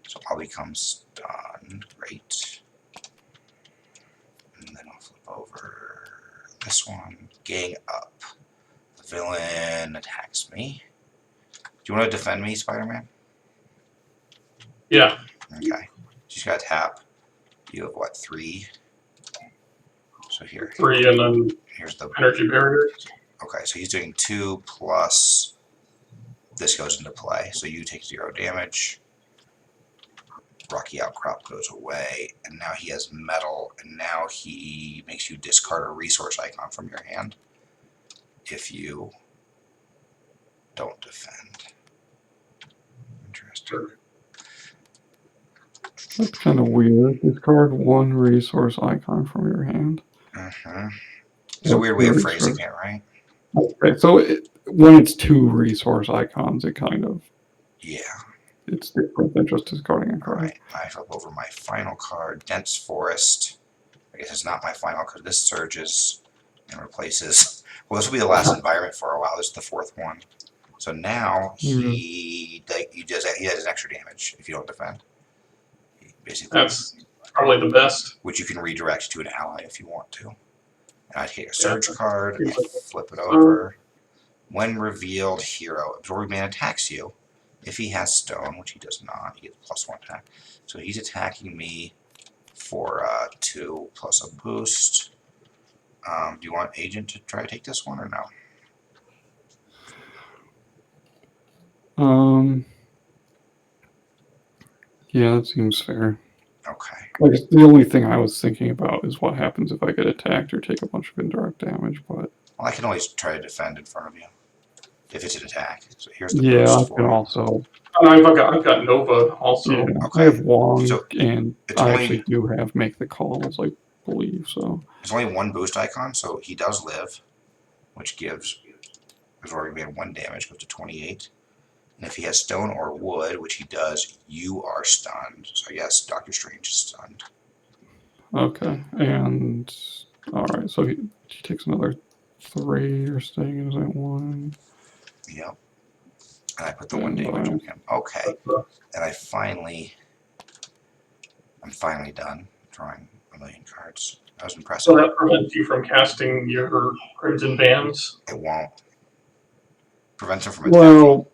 so I'll become stunned. Great. And then I'll flip over this one. Gang Up. The villain attacks me. Do you want to defend me, Spider-Man? Yeah. Okay. Just gotta tap. You have what, 3? So here. 3 and then Here's the energy barrier. Okay, so he's doing 2 plus this goes into play. So you take 0 damage. Rocky Outcrop goes away, and now he has metal, and now he makes you discard a resource icon from your hand if you don't defend. Interesting. That's kind of weird. Discard 1 resource icon from your hand. It's a weird way of That's phrasing true. it, right? Okay, so when it's 2 resource icons, it kind of Yeah. it's different than just discarding a card. Alright, I flip over my final card, Dense Forest. I guess it's not my final because this surges and replaces. Well, this will be the last environment for a while. This is the 4th one. So now he has extra damage if you don't defend. Basically, That's probably the best. which you can redirect to an ally if you want to. And I take a surge card, Seems like flip it over. When revealed, hero. Absorbing Man attacks you. If he has stone, which he does not, he gets +1 attack. So he's attacking me for 2 plus a boost. Do you want Agent to try to take this one or no? Yeah, that seems fair. Okay. Like, the only thing I was thinking about is what happens if I get attacked or take a bunch of indirect damage, but Well, I can always try to defend in front of you if it's an attack. So here's the yeah, I boost can for you. also. I've got Nova also. Yeah, Okay. I have Wong, So and it's I only- actually do have Make the Calls, I believe, so. There's only 1 boost icon, so he does live, which gives Absorbing Man 1 damage, goes to 28. And if he has stone or wood, which he does, you are stunned. So yes, Doctor Strange is stunned. Okay, and alright, so he takes another 3, you're staying in his 1. Yep. And I put the 1 damage on him. Okay. And I'm finally done drawing a million cards. That was impressive. So that prevents you from casting your Crimson Bands. It won't. Prevents him from attacking. Well,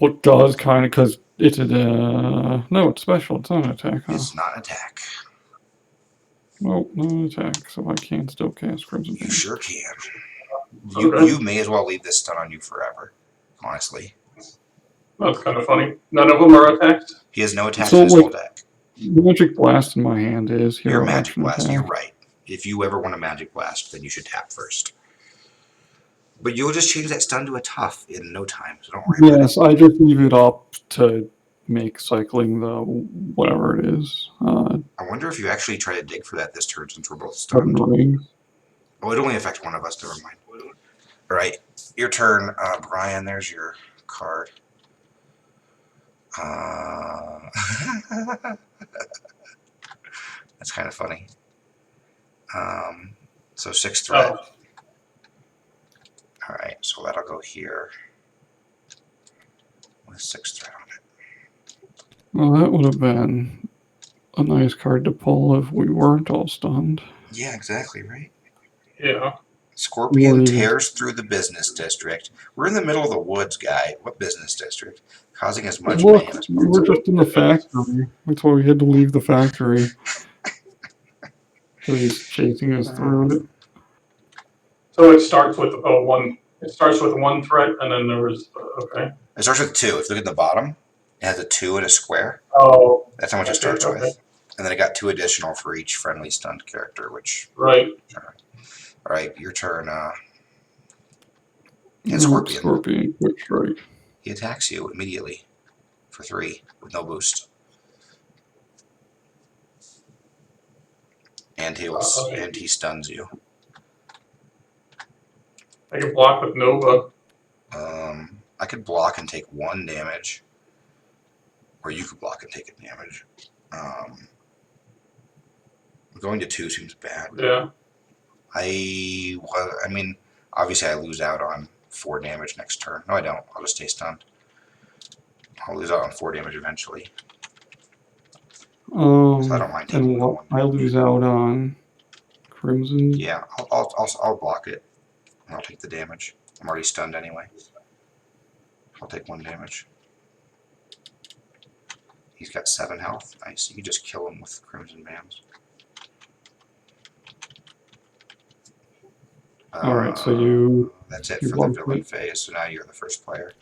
what does kind of, because it's a, no, it's special, it's not an attack, huh? It's not an attack. Nope, not an attack, so I can still cast Crimson You Band. sure can. Okay. You may as well leave this stun on you forever, honestly. That's kind of funny. None of them are attacked. He has no attacks So, in his like, whole deck. Magic Blast in my hand is hero Your Magic action Blast, attack. you're right. If you ever want a Magic Blast, then you should tap first. But you'll just change that stun to a tough in no time, so don't worry about it. Yes, I just leave it up to make cycling the whatever it is. I wonder if you actually try to dig for that this turn since we're both 7 stunned. rings. Oh, it only affects one of us, never mind. Alright, your turn, Brian, there's your card. That's kind of funny. So 6 threat. Oh, Alright, so that'll go here with 6 threat on it. Well, that would have been a nice card to pull if we weren't all stunned. Yeah, exactly, right? yeah. Scorpion Yeah. tears through the business district. We're in the middle of the woods, guy. What business district? Causing as much Look, mayhem as we were possible. just in the factory. That's why we had to leave the factory. So he's chasing us through it. So it starts with one. It starts with 1 threat, and then there was okay. It starts with 2. If you look at the bottom, it has a 2 and a square. Oh, That's how much it Okay, starts okay. with. And then it got 2 additional for each friendly stunned character, which... right. Alright, your turn. And Scorpion. Scorpion, quick strike. He attacks you immediately for 3 with no boost. And he stuns you. I can block with Nova. I could block and take 1 damage, or you could block and take a damage. Going to 2 seems bad. Yeah. I mean, obviously I lose out on 4 damage next turn. No, I don't. I'll just stay stunned. I'll lose out on 4 damage eventually. So I don't mind taking and what 1. I lose out on Crimson. Yeah, I'll block it. And I'll take the damage. I'm already stunned anyway. I'll take 1 damage. He's got 7 health. Nice. You can just kill him with Crimson Bands. All right, so you. That's it you for the bumped villain it. phase. So now you're the first player.